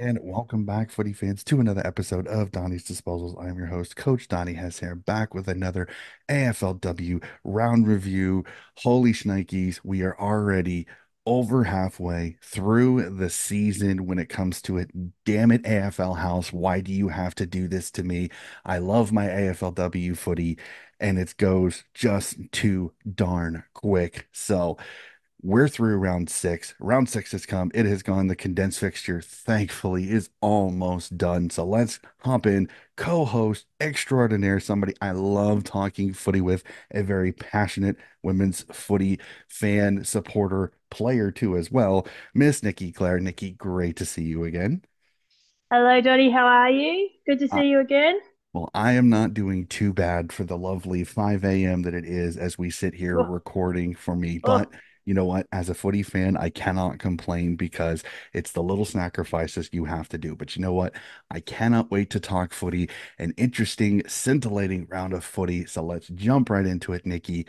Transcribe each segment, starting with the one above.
And welcome back, footy fans, to another episode of Donnie's Disposals. I am your host, Coach Donnie Hess here, back with another AFLW round review. Holy shnikes, we are already over halfway through the season when it comes to it. Damn it, AFL House, why do you have to do this to me? I love my AFLW footy, and it goes just too darn quick. So, we're through round six. Round six has come. It has gone. The condensed fixture, thankfully, is almost done. So let's hop in. Co-host extraordinaire, somebody I love talking footy with, a very passionate women's footy fan, supporter, player too as well. Miss Nikki Claire. Nikki, great to see you again. Hello, Dottie. How are you? Good to see you again. Well, I am not doing too bad for the lovely 5 a.m. that it is as we sit here Oh, recording for me. But oh, you know what? As a footy fan, I cannot complain because it's the little sacrifices you have to do. But you know what? I cannot wait to talk footy, an interesting, scintillating round of footy. So let's jump right into it, Nikki.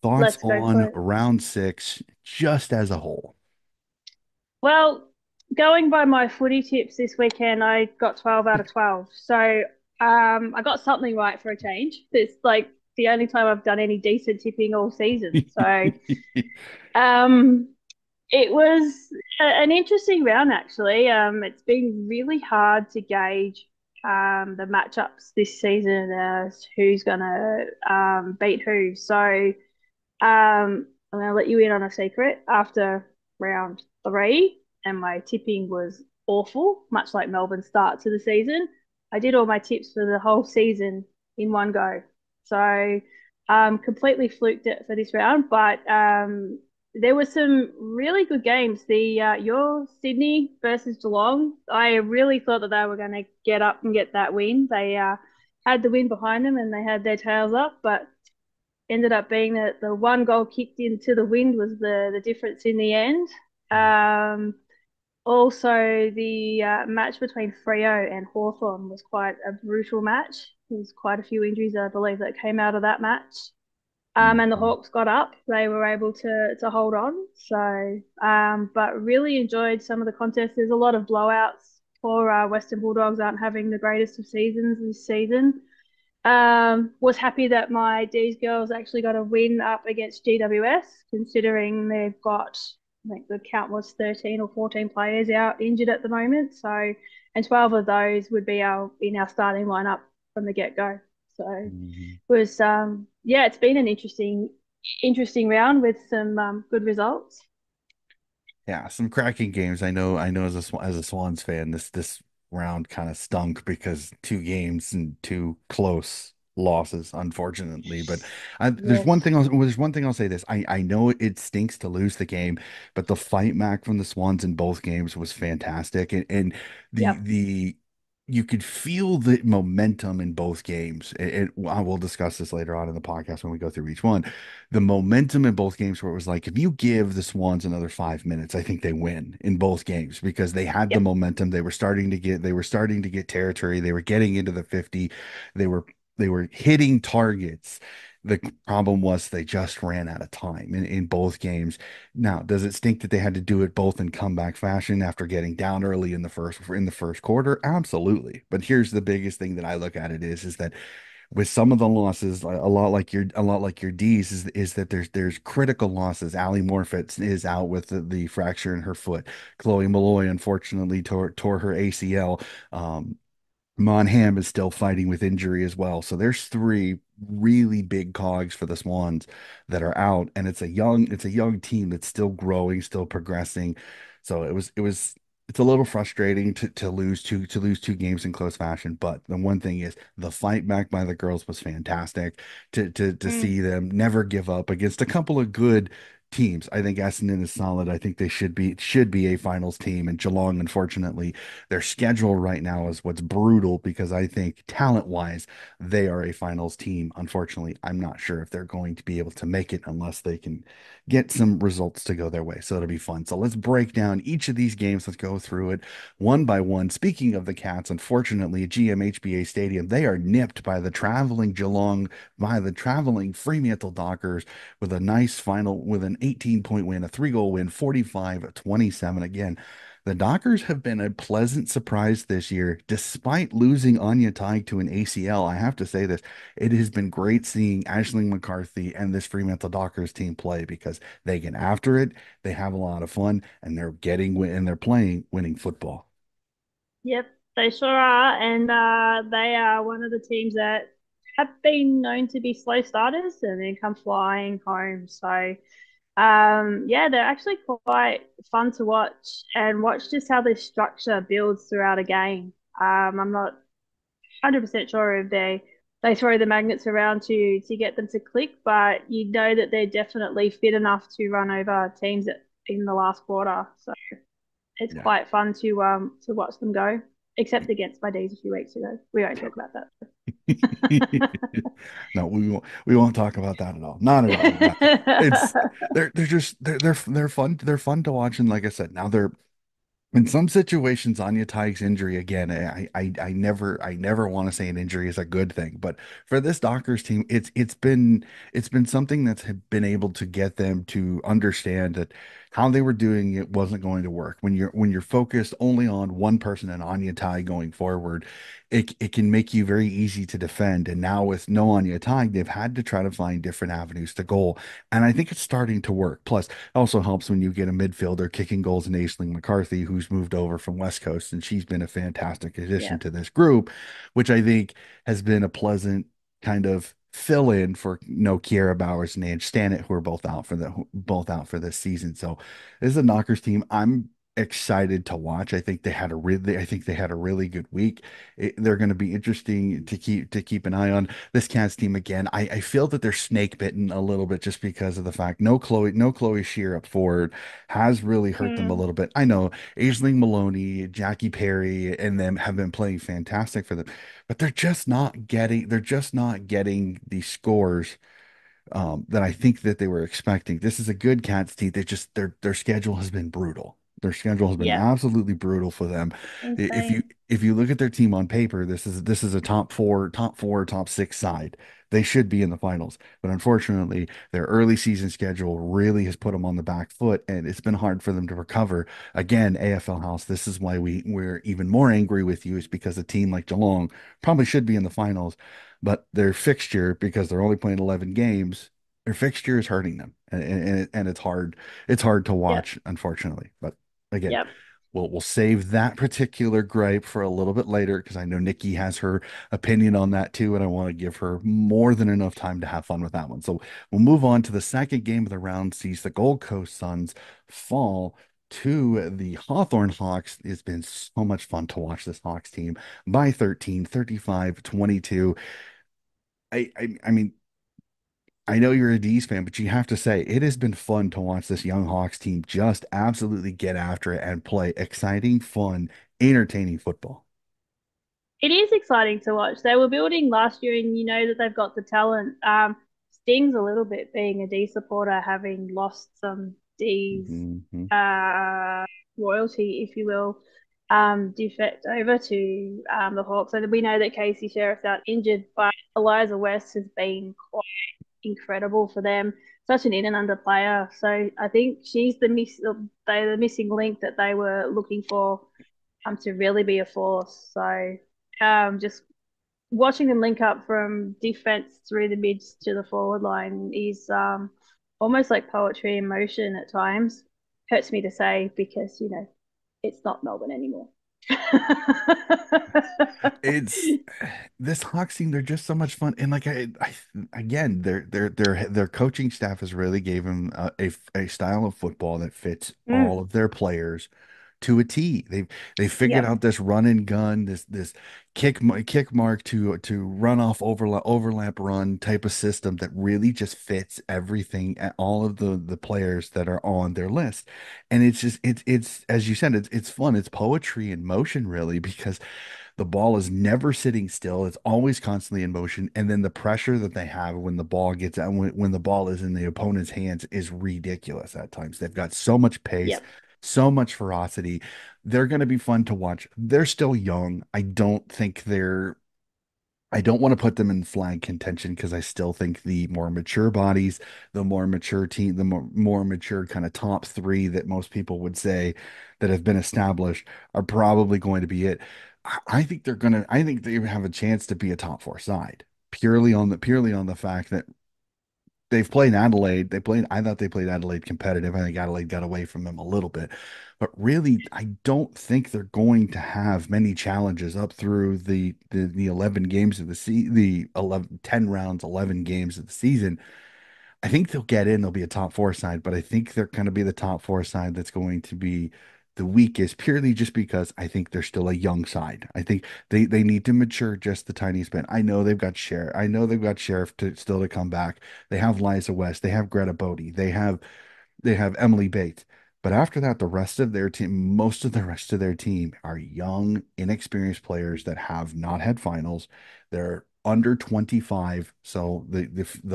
Thoughts let's go for on it. round six, just as a whole? Well, going by my footy tips this weekend, I got 12 out of 12. So, I got something right for a change. It's like the only time I've done any decent tipping all season. So, um, it was an interesting round, actually. It's been really hard to gauge the matchups this season as who's going to beat who. So, I'm going to let you in on a secret. After round three, and my tipping was awful, much like Melbourne's start to the season, I did all my tips for the whole season in one go. So, completely fluked it for this round, but there were some really good games. The your Sydney versus Geelong, I really thought that they were going to get up and get that win. They had the win behind them and they had their tails up, but ended up being that the one goal kicked into the wind was the difference in the end. Um, Also, the match between Freo and Hawthorn was quite a brutal match. There was quite a few injuries, I believe, that came out of that match. And the Mhm. Hawks got up. They were able to hold on. So, but really enjoyed some of the contests. There's a lot of blowouts for Western Bulldogs aren't having the greatest of seasons this season. Was happy that my D's girls actually got a win up against GWS, considering they've got, I think the count was 13 or 14 players out injured at the moment. So, and 12 of those would be our in our starting lineup from the get-go. So it Mhm. was, yeah, it's been an interesting round with some good results. Yeah, some cracking games. I know as as a Swans fan, this round kind of stunk because two games and two close losses, unfortunately. But Yes. there's one thing I'll say this. I know it stinks to lose the game, but the fight back from the Swans in both games was fantastic, and Yep. the you could feel the momentum in both games. I will discuss this later on in the podcast when we go through each one, the momentum in both games where it was like if you give the Swans another 5 minutes, I think they win in both games because they had the Yep. momentum. They were starting to get territory. They were getting into the 50. They were they were hitting targets. The problem was they just ran out of time in both games. Now, does it stink that they had to do it both in comeback fashion after getting down early in the first quarter? Absolutely. But here's the biggest thing that I look at it is that with some of the losses, a lot like your D's is that there's critical losses. Allie Morfitt is out with the fracture in her foot. Chloe Malloy unfortunately tore her ACL. Monham is still fighting with injury as well. So there's three really big cogs for the Swans that are out, and it's a young team that's still growing, still progressing. So it's a little frustrating to lose two games in close fashion. But the one thing is the fight back by the girls was fantastic. To Mm. see them never give up against a couple of good teams. I think Essendon is solid. I think they should be a finals team. And Geelong, unfortunately, their schedule right now is what's brutal because I think talent wise, they are a finals team. Unfortunately, I'm not sure if they're going to be able to make it unless they can get some results to go their way. So it'll be fun. So let's break down each of these games. Let's go through it one by one. Speaking of the Cats, unfortunately, at GMHBA Stadium, they are nipped by the traveling Fremantle Dockers with an 18-point win, a 3-goal win, 45-27. Again, The Dockers have been a pleasant surprise this year, despite losing Anya Tighe to an ACL. I have to say this, it has been great seeing Aisling McCarthy and this Fremantle Dockers team play because they get after it, they have a lot of fun, and they're playing winning football. Yep, they sure are, and they are one of the teams that have been known to be slow starters and then come flying home. So, yeah, they're actually quite fun to watch and watch just how their structure builds throughout a game. I'm not 100% sure if they throw the magnets around to get them to click, but you know that they're definitely fit enough to run over teams in the last quarter. So it's Yeah. quite fun to watch them go. Except against my D's a few weeks ago. We won't talk about No, we won't talk about that at all. Not at all. No. It's that. they're just they're fun. They're fun to watch. And like I said, now they're in some situations, Anya Tighe's injury again. I never want to say an injury is a good thing, but for this Dockers team, it's been something that's been able to get them to understand that how they were doing it wasn't going to work. When you're focused only on one person and Anya Tighe going forward, it can make you very easy to defend. And now with no Anya Tighe, they've had to try to find different avenues to goal, and I think it's starting to work. Plus, also helps when you get a midfielder kicking goals in Aisling McCarthy, who's moved over from West Coast, and she's been a fantastic addition Yeah, to this group, which I think has been a pleasant kind of fill in for no Kiera Bowers and Ange Stannett, who are both out for this season. So this is a Knockers team. I'm excited to watch. I think they had a really good week. They're going to be interesting to keep an eye on. This Cats team again. I feel that they're snake bitten a little bit just because of the fact no Chloe Shear up forward has really hurt them a mm, little bit. I know Aisling Maloney, Jackie Perry, and them have been playing fantastic for them, but they're just not getting the scores that I think that they were expecting. This is a good Cats team. Their schedule has been brutal. Their schedule has been yeah, absolutely brutal for them. If you insane. if you look at their team on paper, this is a top four, top six side. They should be in the finals, but unfortunately, their early season schedule really has put them on the back foot, and it's been hard for them to recover. Again, AFL House, this is why we're even more angry with you, is because a team like Geelong probably should be in the finals, but their fixture, because they're only playing 11 games, their fixture is hurting them, and it's hard to Yep, watch, unfortunately. But again, yep. we'll save that particular gripe for a little bit later because I know Nikki has her opinion on that too, and I want to give her more than enough time to have fun with that one. So we'll move on to the second game of the round. Sees the Gold Coast Suns fall to the Hawthorn Hawks. It's been so much fun to watch this Hawks team by 13, 35-22. I mean, I know you're a D's fan, but you have to say it has been fun to watch this young Hawks team just absolutely get after it and play exciting, fun, entertaining football. It is exciting to watch. They were building last year, and you know that they've got the talent. Stings a little bit being a D supporter, having lost some D's Mhm. uh, royalty, if you will, defect over to the Hawks. And we know that Casey Sheriff's out injured, but Eliza West has been quite incredible for them. Such an in and under player. So I think she's the missing link that they were looking for to really be a force. So just watching them link up from defense through the mids to the forward line is almost like poetry in motion at times. Hurts me to say because, it's not Melbourne anymore. It's this Hawks team, they're just so much fun. And like again, their coaching staff has really gave them a style of football that fits all Mm, of their players to a T. They figured yep, out this run and gun, this kick mark to run off overlap run type of system that really just fits everything all of the players that are on their list. And it's as you said, it's fun. It's poetry in motion, really, because the ball is never sitting still. It's always constantly in motion. And then the pressure that they have when the ball gets out, when the ball is in the opponent's hands is ridiculous at times. They've got so much pace, yep, so much ferocity. They're going to be fun to watch. They're still young. I don't want to put them in flag contention because I still think the more mature bodies, the more mature team, the more mature kind of top three that most people would say that have been established are probably going to be it. I think I think they have a chance to be a top four side purely on the fact that they've played Adelaide. I thought they played Adelaide competitive. I think Adelaide got away from them a little bit. But really, I don't think they're going to have many challenges up through the 11 games of the 11 10 rounds, 11 games of the season. I think they'll get in. They'll be a top four side, but I think they're going to be the top four side that's going to be the weakest, purely just because I think they're still a young side. I think they need to mature just the tiniest bit. I know they've got Sheriff. I know they've got Sheriff to still to come back. They have Liza West. They have Greta Bodie. They have Emily Bates. But after that, the rest of their team, most of the rest of their team are young, inexperienced players that have not had finals. They're under 25. So the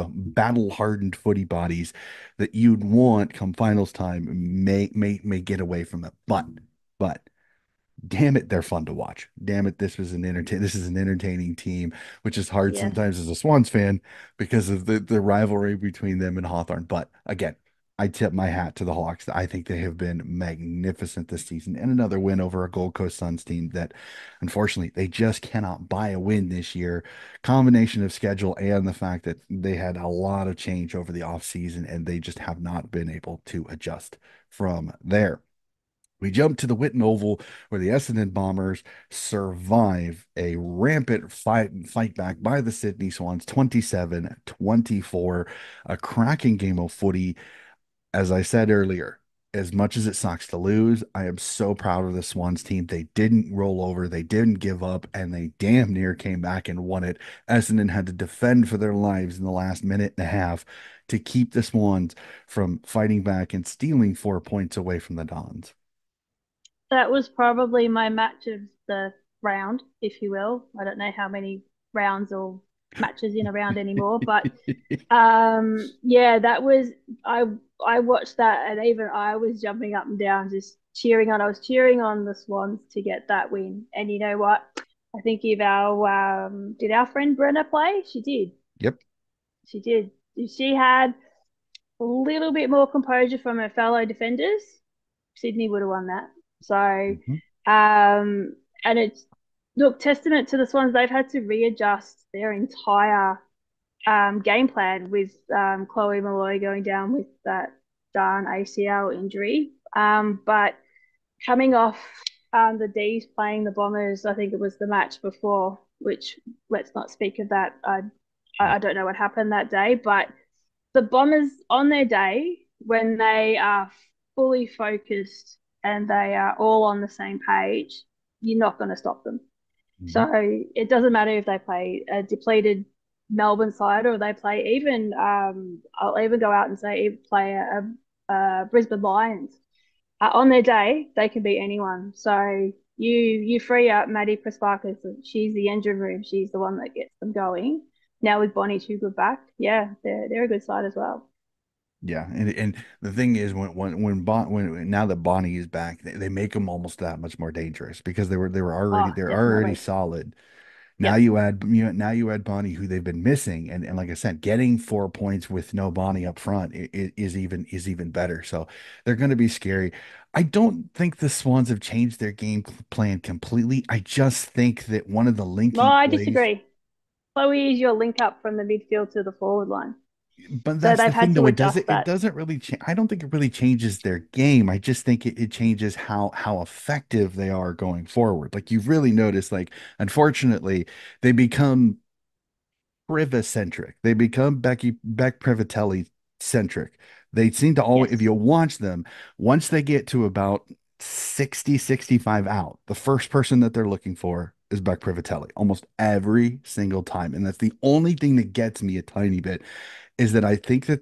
battle-hardened footy bodies that you'd want come finals time may get away from it. But damn it, they're fun to watch. Damn it, this is an entertaining team, which is hard Yes. sometimes as a Swans fan because of the rivalry between them and Hawthorn. But again, I tip my hat to the Hawks. I think they have been magnificent this season, and another win over a Gold Coast Suns team that unfortunately they just cannot buy a win this year. Combination of schedule and the fact that they had a lot of change over the offseason and they just have not been able to adjust from there. We jump to the Witten Oval where the Essendon Bombers survive a rampant fight back by the Sydney Swans 27-24, a cracking game of footy. As I said earlier, as much as it sucks to lose, I am so proud of the Swans team. They didn't roll over, they didn't give up, and they damn near came back and won it. Essendon had to defend for their lives in the last minute and a half to keep the Swans from fighting back and stealing 4 points away from the Dons. That was probably my match of the round, if you will. I don't know how many rounds or matches in a round anymore, but yeah, that was I I watched that and even I was jumping up and down just cheering on. I was cheering on the Swans to get that win. And you know what? I think if our did our friend Brenna play? She did. Yep. She did. If she had a little bit more composure from her fellow defenders, Sydney would have won that. So, Mhm. and it's look testament to the Swans. They've had to readjust their entire game plan with Chloe Malloy going down with that darn ACL injury. But coming off the D's playing the Bombers, I think it was the match before, which let's not speak of that. I don't know what happened that day, but the Bombers on their day, when they are fully focused and they are all on the same page, you're not going to stop them. Mhm. So it doesn't matter if they play a depleted Melbourne side or they play even, I'll even go out and say, play a Brisbane Lions. On their day, they can beat anyone. So you free up Maddie Prespakis. She's the engine room. She's the one that gets them going. Now with Bonnie Toogood back, yeah, they're a good side as well. Yeah, and the thing is when now that Bonnie is back, they make them almost that much more dangerous because Oh, they're already definitely. solid. Yep. Now you add Bonnie, who they've been missing, and like I said, getting 4 points with no Bonnie up front is even better. So they're going to be scary. I don't think the Swans have changed their plan completely. I just think that one of the Well, linking I plays, disagree. Chloe is your link up from the midfield to the forward line. but So that's the they've thing had though. to adjust It that. doesn't really I don't think it really changes their game. I just think it changes how effective they are going forward. Like you've really noticed, like unfortunately, they become Priva-centric. They become Beck Privatelli centric. They seem to always, if Yes. you watch them, once they get to about 60, 65 out, the first person that they're looking for is Beck Privatelli almost every single time. And that's the only thing that gets me a tiny bit is that I think that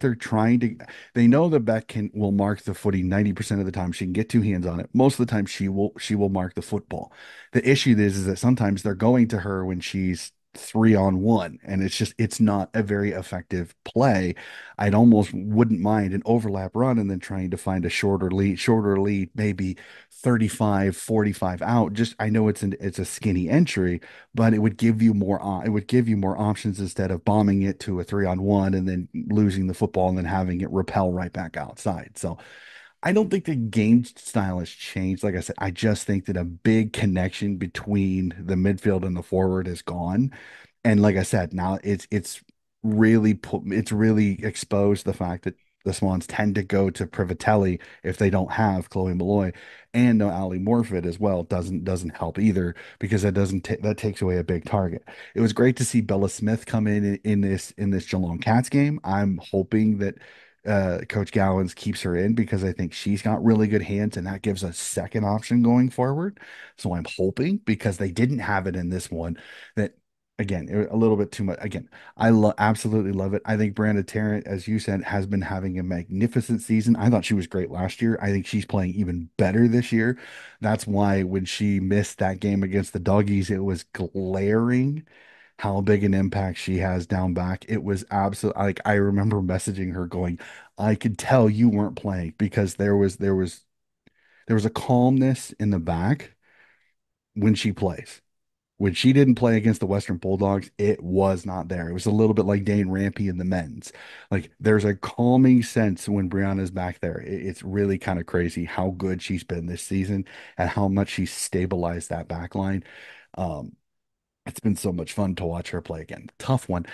they know that Beck will mark the footy 90% of the time. She can get two hands on it. Most of the time she will mark the football. The issue is that sometimes they're going to her when she's 3-on-1, and it's not a very effective play. I'd almost wouldn't mind an overlap run and then trying to find a shorter lead, maybe 35, 45 out. Just I know it's a skinny entry, but it would give you more options instead of bombing it to a 3-on-1 and then losing the football and then having it repel right back outside. So I don't think the game style has changed. Like I said, I just think that a big connection between the midfield and the forward is gone. And like I said, now it's really exposed the fact that the Swans tend to go to Privatelli if they don't have Chloe Malloy, and no Ali Morfitt as well doesn't help either, because that takes away a big target. It was great to see Bella Smith come in this Geelong Cats game. I'm hoping that Coach Gowans keeps her in because I think she's got really good hands and that gives a second option going forward. So I'm hoping, because they didn't have it in this one, that again, a little bit too much. Again, absolutely love it. I think Brandon Tarrant, as you said, has been having a magnificent season. I thought she was great last year. I think she's playing even better this year. That's why when she missed that game against the Doggies, it was glaring how big an impact she has down back. It was absolutely like I remember messaging her going, I could tell you weren't playing because there was a calmness in the back when she plays. When she didn't play against the Western Bulldogs, it was not there. It was a little bit like Dane Rampy in the men's. Like there's a calming sense when Brianna's back there. It's really kind of crazy how good she's been this season and how much she's stabilized that back line. Um, it's been so much fun to watch her play again. Tough one.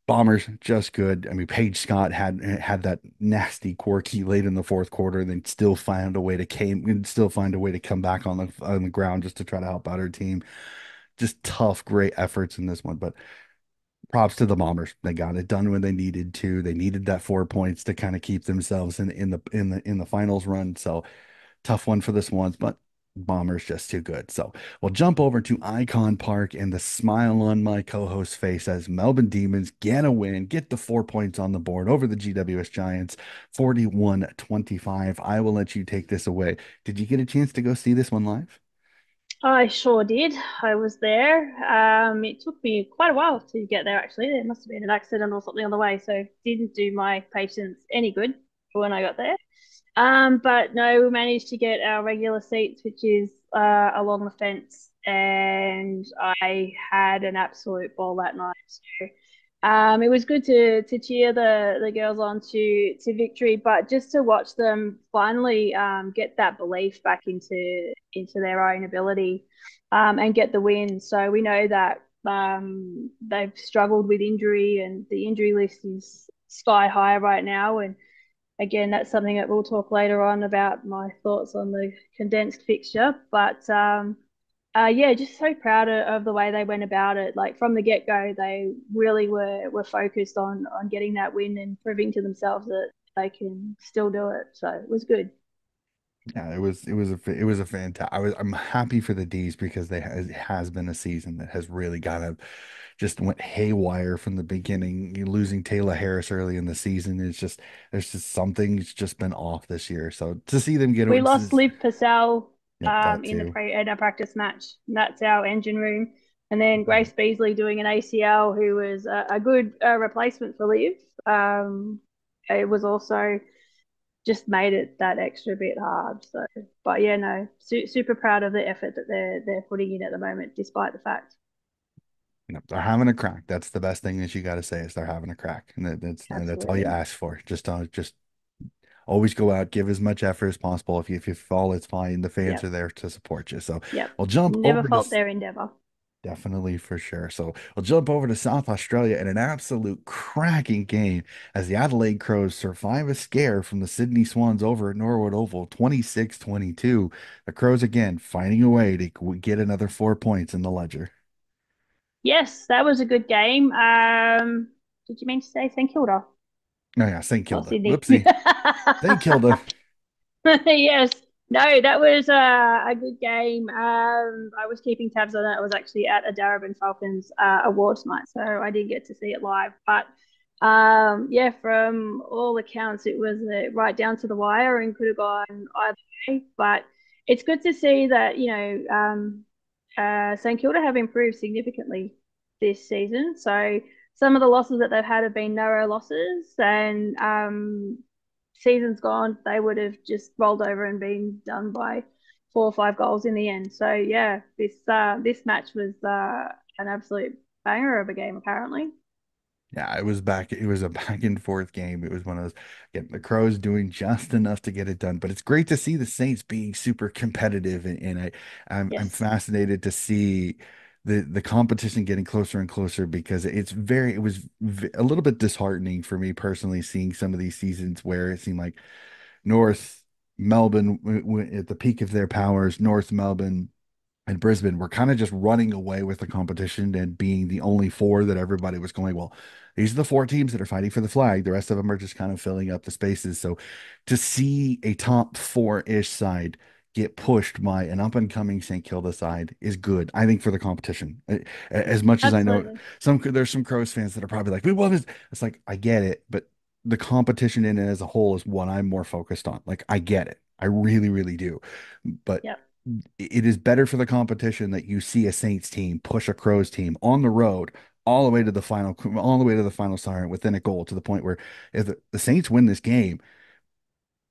Bombers just good. I mean, Paige Scott had that nasty quirky late in the fourth quarter, and then still find a way to come back on the ground just to try to help out her team. Just tough, great efforts in this one. But props to the Bombers. They got it done when they needed to. They needed that 4 points to kind of keep themselves in the finals run. So tough one for the Swans, but Bombers just too good. So we'll jump over to Icon Park, and the smile on my co-host's face as Melbourne Demons get a win, get the 4 points on the board over the GWS Giants, 41-25. I will let you take this away. Did you get a chance to go see this one live? I sure did. I was there. It took me quite a while to get there, actually. There must have been an accident or something on the way, so didn't do my patience any good when I got there. But no, we managed to get our regular seats, which is along the fence, and I had an absolute ball that night. So it was good to cheer the girls on to victory, but just to watch them finally get that belief back into their own ability and get the win. So we know that they've struggled with injury, and the injury list is sky high right now. And again, that's something that we'll talk later on about my thoughts on the condensed fixture. But yeah, just so proud of the way they went about it. Like from the get go, they really were focused on getting that win and proving to themselves that they can still do it. So it was good. Yeah, it was a fantastic. I'm happy for the D's because it has been a season that has really kind of just went haywire from the beginning. You losing Taylor Harris early in the season is just there's just something's just been off this year. So to see them get We it, lost Liv Purcell yep, that too. in a practice match. And that's our engine room. And then Grace Beasley doing an ACL, who was a good replacement for Liv. It was also just made it that extra bit hard. So, but yeah, no, super proud of the effort that they're putting in at the moment, despite the fact. Yep, they're having a crack. That's the best thing that you got to say is they're having a crack, and that's all you Absolutely. ask for. Just always go out, give as much effort as possible. If you fall, it's fine. The fans Yep. are there to support you. So Yep. we'll jump Never over to fault their endeavor. definitely for sure. So we'll jump over to South Australia in an absolute cracking game as the Adelaide Crows survive a scare from the Sydney Swans over at Norwood Oval, 26-22. The Crows again finding a way to get another 4 points in the ledger. Yes, that was a good game. Did you mean to say St Kilda? Oh yeah, St. Oh, Kilda. Sydney. Whoopsie. St. Kilda. Yes. No, that was a good game. I was keeping tabs on it. I was actually at a Darabin Falcons awards night, so I didn't get to see it live. But yeah, from all accounts, it was right down to the wire and could have gone either way. But it's good to see that St Kilda have improved significantly. this season. So some of the losses that they've had have been narrow losses, and seasons gone, they would have just rolled over and been done by 4 or 5 goals in the end. So yeah, this match was an absolute banger of a game, apparently. Yeah, it was a back and forth game. It was one of those, again, the Crows doing just enough to get it done. But it's great to see the Saints being super competitive. And I'm Yes, fascinated to see the competition getting closer and closer because it was a little bit disheartening for me personally seeing some of these seasons where it seemed like North Melbourne at the peak of their powers, North Melbourne and Brisbane were kind of just running away with the competition and being the only four that everybody was going, well, these are the four teams that are fighting for the flag. The rest of them are just kind of filling up the spaces. So to see a top four-ish side get pushed by an up-and-coming St. Kilda side is good, I think, for the competition. As much as I know absolutely. there's some Crows fans that are probably like, we won this. It's like, I get it, but the competition in it as a whole is what I'm more focused on. Like, I get it. I really, really do. But Yep. it is better for the competition that you see a Saints team push a Crows team on the road all the way to the final siren within a goal to the point where if the Saints win this game,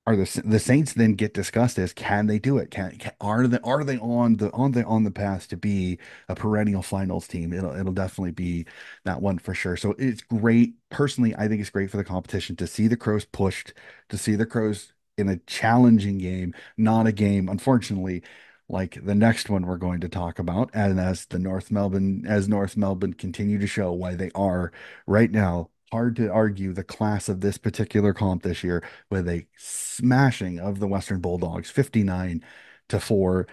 are the Saints then get discussed as can they do it? Are they on the path to be a perennial finals team? It'll definitely be that one for sure. So it's great. Personally, I think it's great for the competition to see the Crows pushed, to see the Crows in a challenging game, not a game, unfortunately, like the next one we're going to talk about. And as North Melbourne continue to show why they are right now, hard to argue the class of this particular comp this year with a smashing of the Western Bulldogs, 59-4.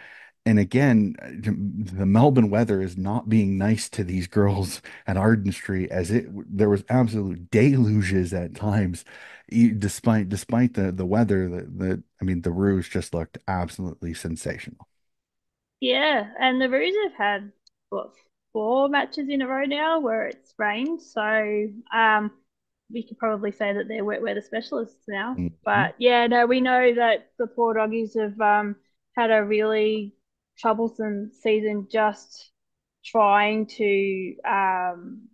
And again, the Melbourne weather is not being nice to these girls at Arden Street, as there was absolute deluges at times. Despite the weather, I mean, the Rouge just looked absolutely sensational. Yeah, and the Roos have had what 4 matches in a row now where it's rained, so we could probably say that they're wet weather specialists now. Mhm. But yeah, no, we know that the poor doggies have had a really troublesome season trying to um,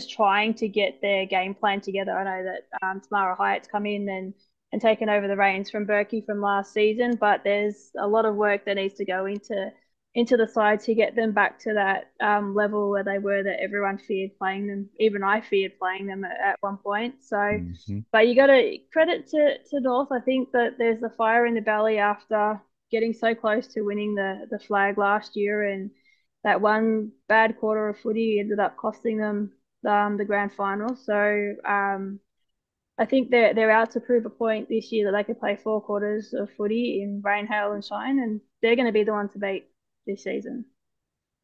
trying to get their game plan together. I know that Tamara Hyatt's come in and taken over the reins from Berkey from last season, but there's a lot of work that needs to go into the side to get them back to that level where they were that everyone feared playing them. Even I feared playing them at one point. So, Mhm. but you got to credit to North. I think that there's the fire in the belly after getting so close to winning the flag last year, and that one bad quarter of footy ended up costing them the grand final. So I think they're out to prove a point this year that they could play 4 quarters of footy in rain, hail, and shine, and they're going to be the one to beat this season.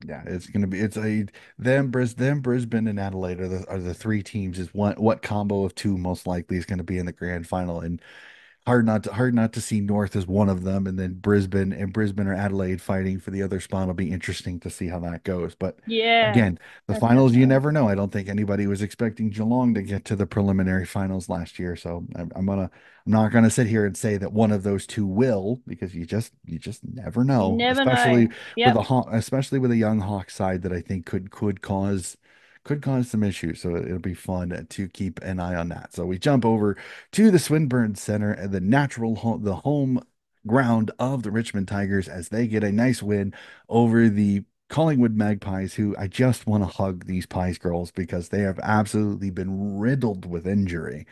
Yeah, it's gonna be it's a them Brisbane and Adelaide are the three teams is what combo of two most likely is going to be in the grand final, and hard not to see North as one of them, and then Brisbane or Adelaide fighting for the other spot will be interesting to see how that goes. But Yeah, again, the finals you definitely. never know. I don't think anybody was expecting Geelong to get to the preliminary finals last year, so I'm not gonna sit here and say that one of those two will because you just never You know, never know. Yep. especially with a young Hawk side that I think could cause some issues. So it'll be fun to keep an eye on that. So we jump over to the Swinburne Center and the home ground of the Richmond Tigers as they get a nice win over the Collingwood Magpies, who I just want to hug these Pies girls because they have absolutely been riddled with injury.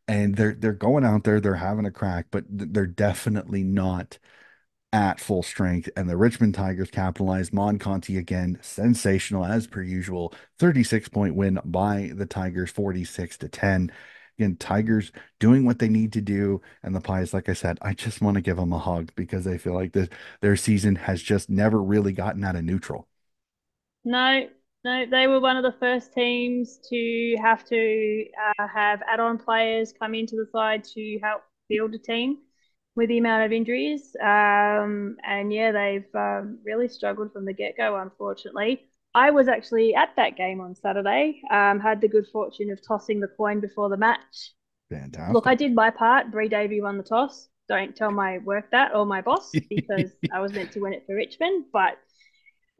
And they're going out there, they're having a crack, but they're definitely not at full strength, and the Richmond Tigers capitalized. Mon Conti again, sensational as per usual. 36-point win by the Tigers, 46-10. Again, Tigers doing what they need to do, and the Pies, like I said, I just want to give them a hug because I feel like their season has just never really gotten out of neutral. No, no, they were one of the first teams to have to have add-on players come into the side to help field a team with the amount of injuries. And yeah, they've really struggled from the get-go, unfortunately. I was actually at that game on Saturday. Had the good fortune of tossing the coin before the match. Look, I Fantastic. did my part. Bree Davy won the toss. Don't tell my work that or my boss because I was meant to win it for Richmond. But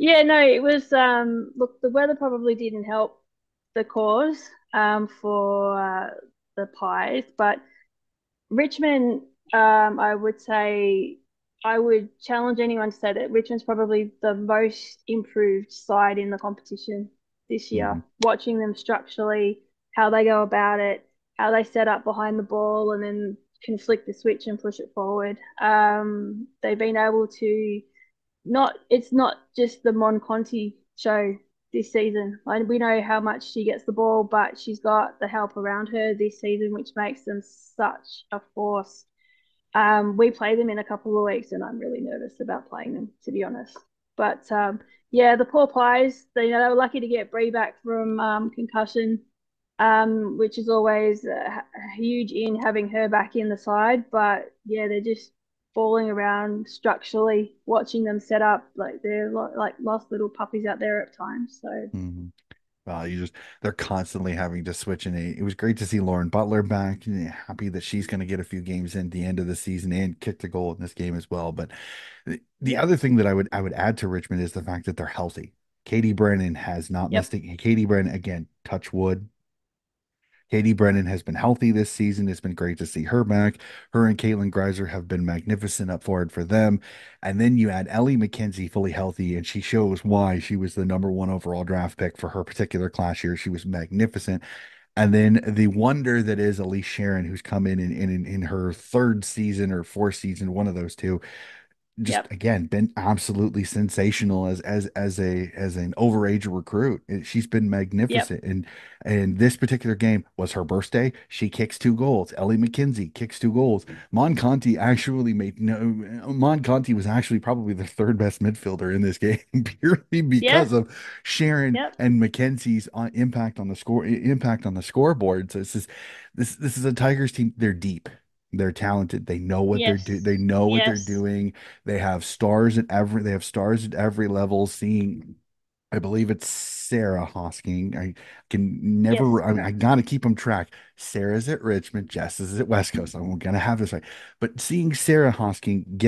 Yeah, no, it was look, the weather probably didn't help the cause for the Pies, but Richmond, I would say, I would challenge anyone to say that Richmond's probably the most improved side in the competition this year. Mhm. Watching them structurally, how they go about it, how they set up behind the ball and then can flick the switch and push it forward. They've been able to not, it's not just the Mon Conti show this season. Like, we know how much she gets the ball, but she's got the help around her this season, which makes them such a force. We play them in a couple of weeks, and I'm really nervous about playing them, to be honest. But yeah, the poor Pies, they were lucky to get Bree back from concussion, which is always huge in having her back in the side. But yeah, they're just falling around structurally, watching them set up like they're like lost little puppies out there at times. So Mhm. You just they're constantly having to switch in. It was great to see Lauren Butler back. Happy that she's going to get a few games in the end of the season and kick the goal in this game as well. But the yep, other thing that I would add to Richmond is the fact that they're healthy. Katie Brennan has not missed yep, it. Katie Brennan, again, touch wood. Katie Brennan has been healthy this season. It's been great to see her back. Her and Caitlin Greiser have been magnificent up forward for them. And then you add Ellie McKenzie fully healthy, and she shows why she was the number one overall draft pick for her particular class year. She was magnificent. And then the wonder that is Elise Sharon, who's come in her third season or fourth season, one of those two, just yep, again been absolutely sensational as an overage recruit. She's been yep, magnificent, and this particular game was her birthday. She kicks two goals. Ellie McKenzie kicks two goals. Monconti actually made no. Monconti was actually probably the third best midfielder in this game purely yeah, because of Sharon yep, and McKenzie's impact on the scoreboard. So this is a Tigers team. They're deep. They're talented. They know what they yes, know what they're yes, doing. They have stars at every level. Seeing I believe it's Sarah Hosking. I can yes, never, I mean, I got to keep them track. Sarah's at Richmond, Jess is at West Coast. I'm going to have this right. But seeing Sarah Hosking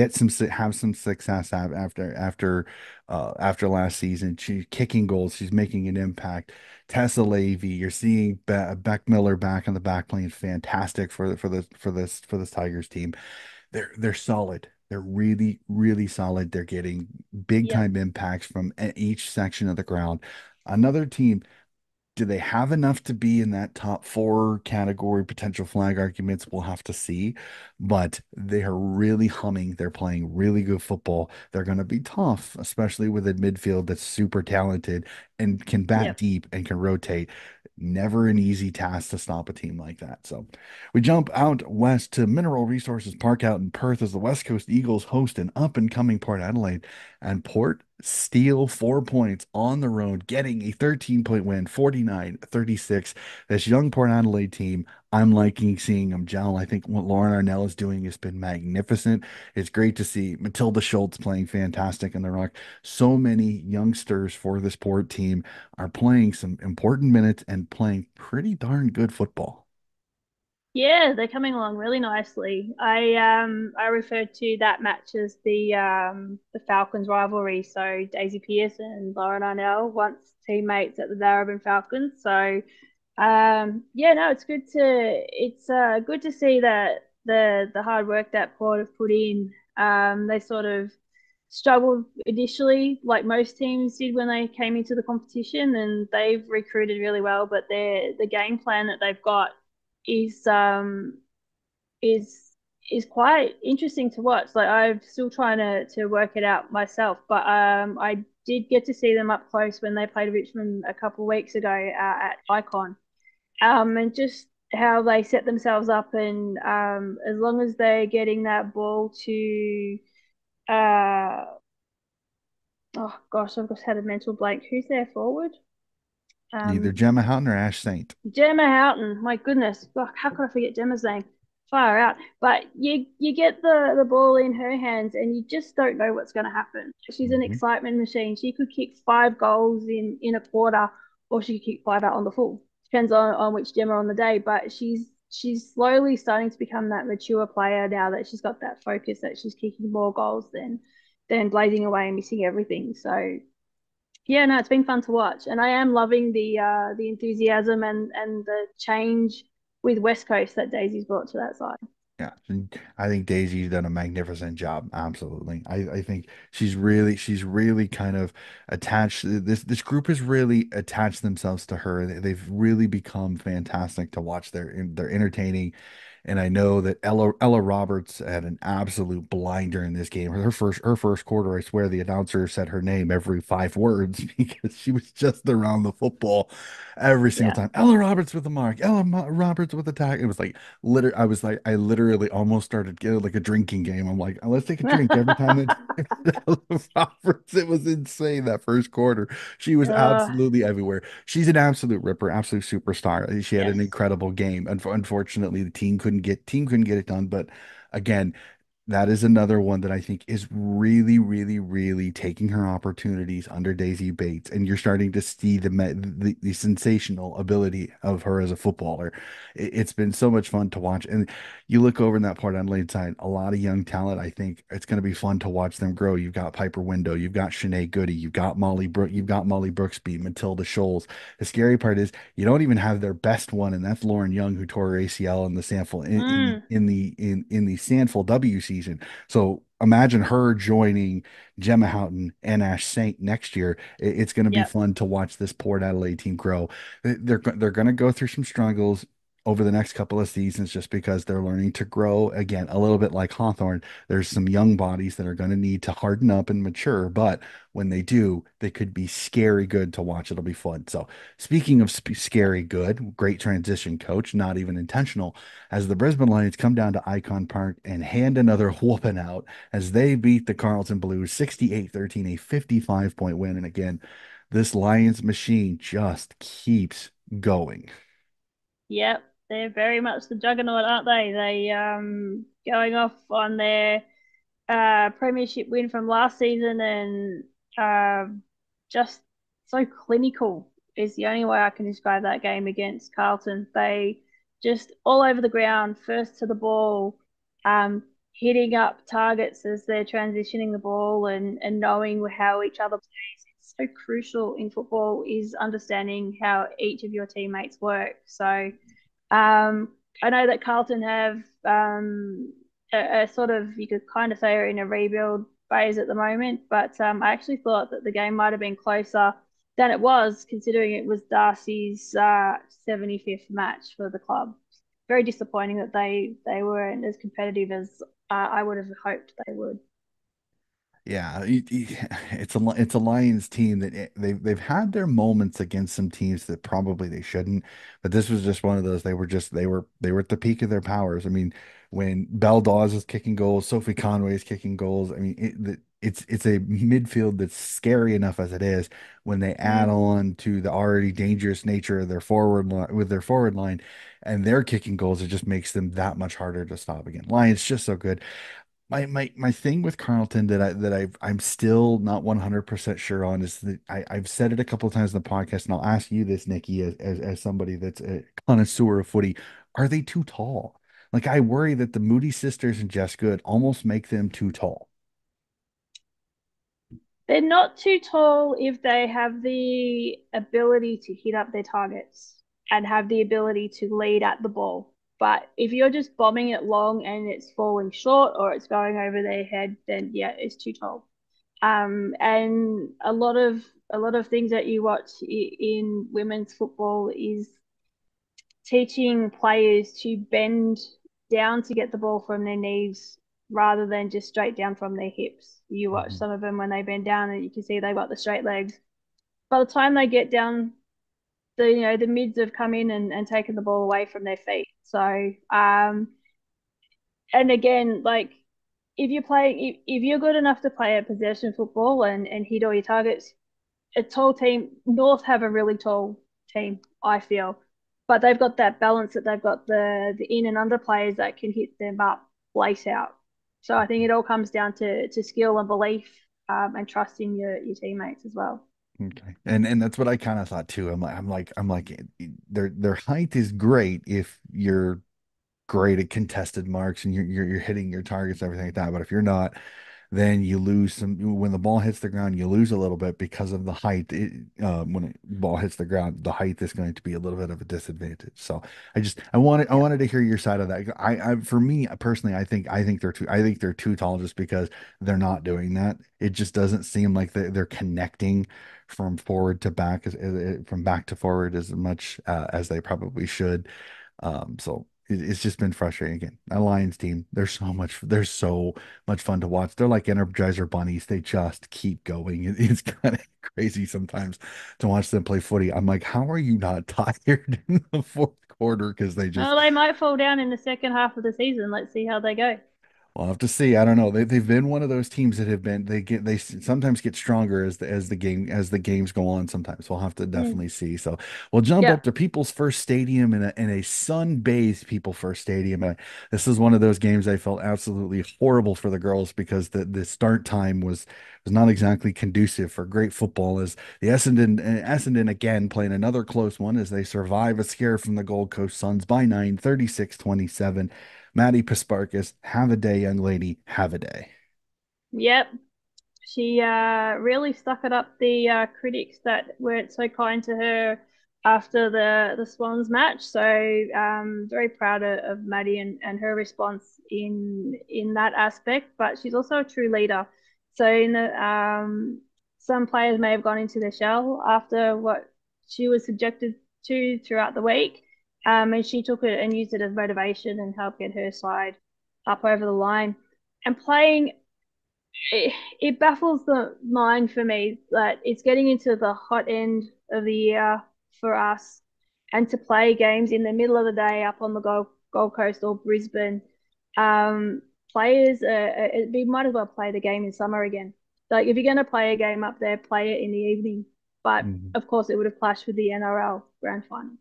have some success after last season, she's kicking goals, she's making an impact. Tessa Levy, you're seeing Beck Miller back on the back playing fantastic for this Tigers team. They're solid. They're really, really solid. They're getting big yep. time impacts from each section of the ground. Another team, do they have enough to be in that top four category potential flag arguments? We'll have to see. But they are really humming. They're playing really good football. They're going to be tough, especially with a midfield that's super talented and can bat Yep. deep and can rotate. Never an easy task to stop a team like that. So we jump out west to Mineral Resources Park out in Perth as the West Coast Eagles host an up and coming Port Adelaide, and Port steal 4 points on the road, getting a 13-point win, 49-36. This young Port Adelaide team, I'm liking seeing them gel. I think what Lauren Arnell is doing has been magnificent. It's great to see Matilda Schultz playing fantastic in the rock. So many youngsters for this Port team are playing some important minutes and playing pretty darn good football. Yeah, they're coming along really nicely. I referred to that match as the Falcons rivalry. So Daisy Pearce and Lauren Arnell, once teammates at the Darebin Falcons. So yeah, no, it's good to see that the hard work that Port have put in. They sort of struggled initially, like most teams did when they came into the competition, and they've recruited really well. But the game plan that they've got is um is is quite interesting to watch. Like, I'm still trying to work it out myself, but I did get to see them up close when they played Richmond a couple of weeks ago at Icon, and just how they set themselves up, and as long as they're getting that ball to uh oh gosh, I've just had a mental blank. Who's their forward? Either Um, Gemma Houghton or Ash Saint. Gemma Houghton, my goodness, fuck, how could I forget Gemma's name? Far out. But you get the ball in her hands, and you just don't know what's going to happen. She's an Mhm. excitement machine. She could kick 5 goals in a quarter, or she could kick 5 out on the full. Depends on which Gemma on the day. But she's slowly starting to become that mature player now that she's got that focus that she's kicking more goals than blazing away and missing everything. So Yeah, no, it's been fun to watch, and I am loving the enthusiasm and the change with West Coast that Daisy's brought to that side. Yeah, and I think Daisy's done a magnificent job. Absolutely. I think she's really kind of attached. This group has really attached themselves to her. They've really become fantastic to watch. They're entertaining. And I know that Ella Roberts had an absolute blinder in this game. Her first quarter, I swear the announcer said her name every 5 words because she was just around the football every single Yeah. time. Ella Roberts with the mark, Roberts with the tag. It was like I literally almost started getting like a drinking game. I'm like, let's take a drink every time that Roberts. It was insane that first quarter. She was uh, absolutely everywhere. She's an absolute ripper, absolute superstar. She had an yes. incredible game. Unfortunately, the team couldn't get it done. But again, that is another one that I think is really, really, really taking her opportunities under Daisy Bates, and you're starting to see the sensational ability of her as a footballer. It's been so much fun to watch, and you look over in that Port Adelaide side, a lot of young talent. I think it's going to be fun to watch them grow. You've got Piper Window, you've got Shanae Goody, you've got Molly Brooksby, Matilda Scholes. The scary part is you don't even have their best one, and that's Lauren Young, who tore her ACL in the Sanford Mm, in the Sanford W season. So imagine her joining Gemma Houghton and Ash Saint next year. It's going to be yep. fun to watch this Port Adelaide team grow. They're going to go through some struggles over the next couple of seasons just because they're learning to grow again a little bit like Hawthorn. There's some young bodies that are going to need to harden up and mature, but when they do, they could be scary good to watch. It'll be fun. So, speaking of scary good, great transition, coach, not even intentional, as the Brisbane Lions come down to Icon Park and hand another whooping out as they beat the Carlton Blues 68-13, a 55-point win. And again, this Lions machine just keeps going. Yep. They're very much the juggernaut, aren't they? They going off on their premiership win from last season and just so clinical is the only way I can describe that game against Carlton. They just all over the ground, first to the ball, um, hitting up targets as they're transitioning the ball and knowing how each other plays. It's so crucial in football is understanding how each of your teammates work. So I know that Carlton have a sort of, you could kind of say, are in a rebuild phase at the moment, but I actually thought that the game might have been closer than it was, considering it was Darcy's 75th match for the club. Very disappointing that they weren't as competitive as I would have hoped they would. Yeah, it's a Lions team that they've had their moments against some teams that probably they shouldn't, but this was just one of those. They were at the peak of their powers. I mean, when Belle Dawes is kicking goals, Sophie Conway is kicking goals. I mean, it's a midfield that's scary enough as it is. When they add Mm. on to the already dangerous nature of their forward line with their forward line, and they're kicking goals, it just makes them that much harder to stop again. Lions just so good. My thing with Carlton I'm still not 100% sure on is that I've said it a couple of times in the podcast, and I'll ask you this, Nikki, as somebody that's a connoisseur of footy. Are they too tall? Like I worry that the Moody sisters and Jess Good almost make them too tall. They're not too tall if they have the ability to hit up their targets and have the ability to lead at the ball. But if you're just bombing it long and it's falling short or it's going over their head, then yeah, it's too tall. And a lot of things that you watch in women's football is teaching players to bend down to get the ball from their knees rather than just straight down from their hips. You watch Mhm. some of them when they bend down and you can see they've got the straight legs. By the time they get down, the mids have come in and taken the ball away from their feet. So and again, like if you're good enough to play a possession football and hit all your targets, a tall team. North have a really tall team, I feel, but they've got that balance that they've got the in and under players that can hit them up, lace out. So I think it all comes down to skill and belief, and trusting your teammates as well. Okay. And that's what I kind of thought too. I'm like their height is great if you're great at contested marks and you're hitting your targets, everything like that. But if you're not, then you lose some when the ball hits the ground, you lose a little bit because of the height. When the ball hits the ground, the height is going to be a little bit of a disadvantage. So I Yeah. wanted to hear your side of that. For me personally, I think they're too tall just because they're not doing that. It just doesn't seem like they're connecting from forward to back from back to forward as much as they probably should. So it's just been frustrating again. That Lions team, they're so much fun to watch. They're like Energizer bunnies. They just keep going. It's kind of crazy sometimes to watch them play footy. I'm like, how are you not tired in the fourth quarter? Because they just Well, they might fall down in the second half of the season. Let's see how they go. We'll have to see. I don't know. They've been one of those teams that have been they sometimes get stronger as the games go on. Sometimes we'll have to Mm. definitely see. So we'll jump Yeah. up to People's First Stadium in a sun-bathed People First Stadium. This is one of those games I felt absolutely horrible for the girls because the start time was not exactly conducive for great football as the Essendon again playing another close one as they survive a scare from the Gold Coast Suns by 9, 36-27. Maddie Pasparkas, have a day, young lady, have a day. Yep. She really stuck it up the critics that weren't so kind to her after the Swans match. So very proud of Maddie and her response in that aspect. But she's also a true leader. So in the some players may have gone into their shell after what she was subjected to throughout the week, and she took it and used it as motivation and helped get her side up over the line. And playing it baffles the mind for me that it's getting into the hot end of the year for us and to play games in the middle of the day up on the Gold Coast or Brisbane. Players, we might as well play the game in summer again. Like if you're going to play a game up there, play it in the evening. But Mhm. of course, it would have clashed with the NRL grand final.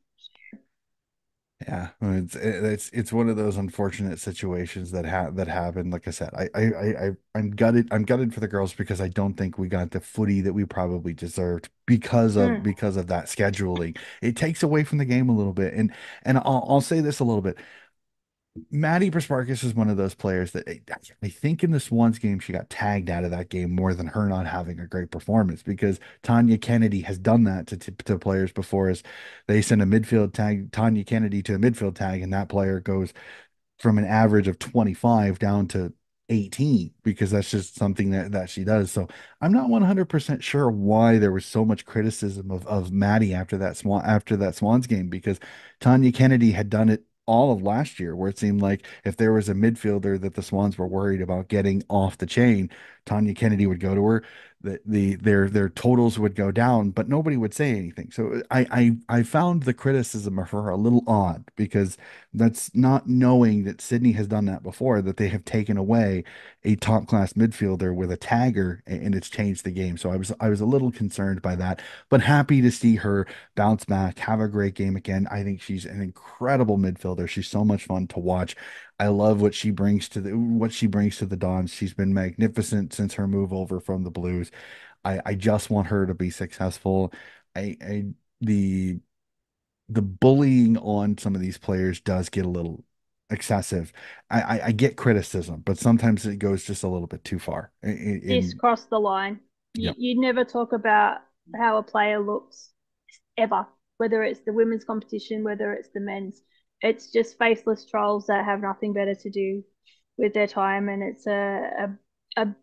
Yeah, it's one of those unfortunate situations that happen. Like I said, I'm gutted. I'm gutted for the girls because I don't think we got the footy that we probably deserved Mm. because of that scheduling. It takes away from the game a little bit, and I'll say this a little bit. Maddie Prasparkas is one of those players that I think in the Swans game, she got tagged out of that game more than her not having a great performance because Tanya Kennedy has done that to players before as they send a midfield tag, Tanya Kennedy to a midfield tag, and that player goes from an average of 25 down to 18 because that's just something that she does. So I'm not 100% sure why there was so much criticism of Maddie after that Swans game because Tanya Kennedy had done it all of last year where it seemed like if there was a midfielder that the Swans were worried about getting off the chain, Tanya Kennedy would go to her, their totals would go down, but nobody would say anything. So I found the criticism of her a little odd because that's not knowing that Sydney has done that before, that they have taken away a top class midfielder with a tagger and it's changed the game. So I was a little concerned by that, but happy to see her bounce back, have a great game again. I think she's an incredible midfielder. She's so much fun to watch. I love what she brings to the Dons. She's been magnificent since her move over from the Blues. I just want her to be successful. I the bullying on some of these players does get a little excessive. I get criticism, but sometimes it goes just a little bit too far. This crossed the line. Yeah. You never talk about how a player looks ever, whether it's the women's competition, whether it's the men's. It's just faceless trolls that have nothing better to do with their time, and it's a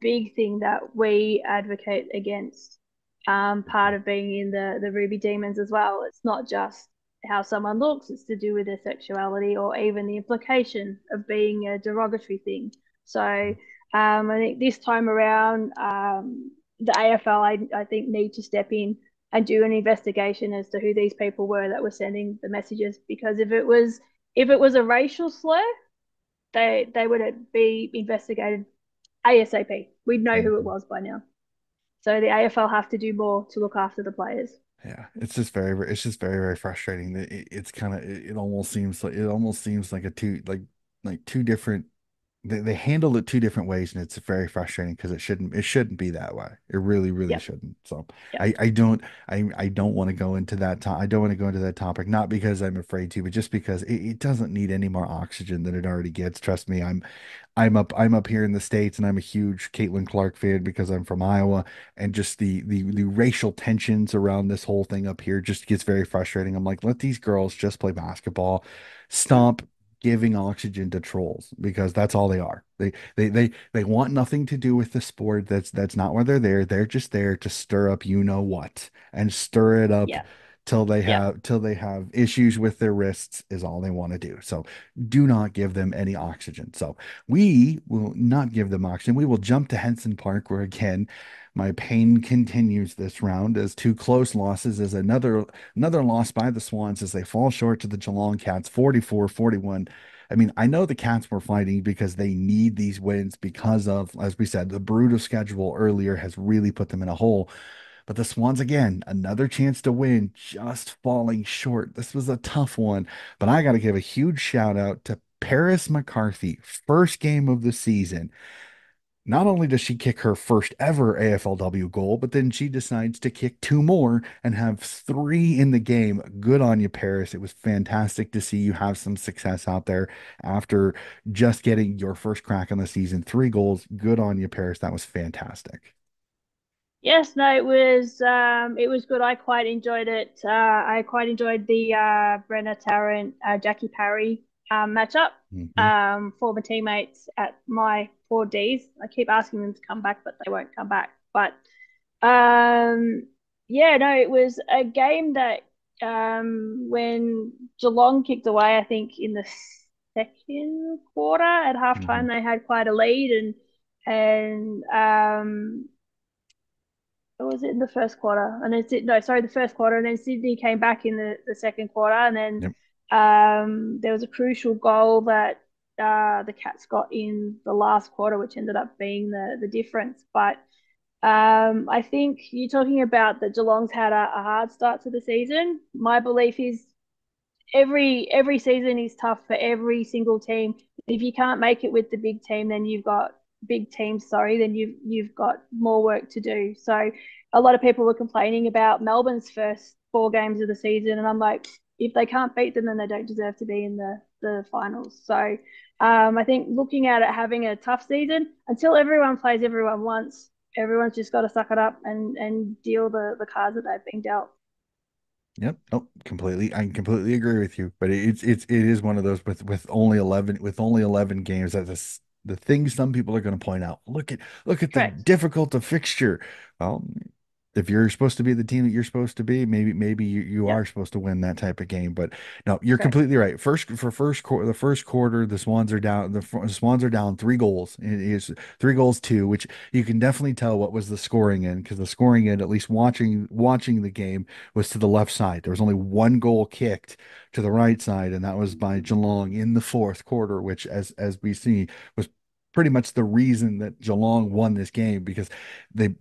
big thing that we advocate against. Part of being in the Ruby Demons as well. It's not just how someone looks; it's to do with their sexuality or even the implication of being a derogatory thing. So I think this time around, the AFL, I think, need to step in and do an investigation as to who these people were that were sending the messages. Because if it was a racial slur, they would be investigated ASAP. We'd know who it Mhm. was by now. So the AFL have to do more to look after the players. Yeah, it's just very frustrating that it's kind of it almost seems like a two different they handle it two different ways, and it's very frustrating because it shouldn't be that way. It really Yep. shouldn't. So Yep. I don't want to go into I don't want to go into that topic, not because I'm afraid to, but just because it doesn't need any more oxygen than it already gets. Trust me, I'm up here in the States, and I'm a huge Caitlin Clark fan because I'm from Iowa, and just the racial tensions around this whole thing up here just gets very frustrating. I'm like, let these girls just play basketball. Stop giving oxygen to trolls, because that's all they are. They want nothing to do with the sport. That's not why they're there. They're just there to stir up you know what, and stir it up Yep. Yep. till they have issues with their wrists is all they want to do. So do not give them any oxygen. So we will not give them oxygen. We will jump to Henson Park, where again, my pain continues this round as two close losses, as another loss by the Swans as they fall short to the Geelong Cats 44-41. I mean, I know the Cats were fighting because they need these wins because of, as we said, the brutal schedule earlier has really put them in a hole. But the Swans, again, another chance to win, just falling short. This was a tough one, but I got to give a huge shout out to Paris McCarthy, first game of the season. Not only does she kick her first ever AFLW goal, but then she decides to kick two more and have three in the game. Good on you, Paris. It was fantastic to see you have some success out there after just getting your first crack on the season. Three goals. Good on you, Paris. That was fantastic. Yes, no, it was good. I quite enjoyed it. I quite enjoyed the Brenna Tarrant, Jackie Parry matchup. Hmm. Former teammates at my 4Ds. I keep asking them to come back, but they won't come back. But um, yeah, no, it was a game that when Geelong kicked away, I think in the second quarter at Hmm. halftime, they had quite a lead, and or was it in the first quarter? And then no, sorry, the first quarter, and then Sydney came back in the second quarter, and then Yep. there was a crucial goal that the Cats got in the last quarter, which ended up being the difference. But I think you're talking about that Geelong's had a hard start to the season. My belief is every season is tough for every single team. If you can't make it with the big team, then you've got big teams. Sorry, then you've got more work to do. So a lot of people were complaining about Melbourne's first 4 games of the season, and I'm like, if they can't beat them, then they don't deserve to be in the finals. So I think looking at it having a tough season until everyone plays everyone once. Everyone's just got to suck it up and deal the cards that they've been dealt. Yep. Oh, completely. I completely agree with you. But it is one of those with only 11 games. That's the thing some people are going to point out. Look at the Correct. difficult of fixture. Well, if you're supposed to be the team that you're supposed to be, maybe you Yep. are supposed to win that type of game. But no, you're Correct. completely right. The first quarter, the Swans are down. The Swans are down 3 goals. It is 3 goals two, which you can definitely tell what was the scoring in, because the scoring in, at least watching the game, was to the left side. There was only one goal kicked to the right side, and that was by Geelong in the fourth quarter, which, as we see, was pretty much the reason that Geelong won this game, because they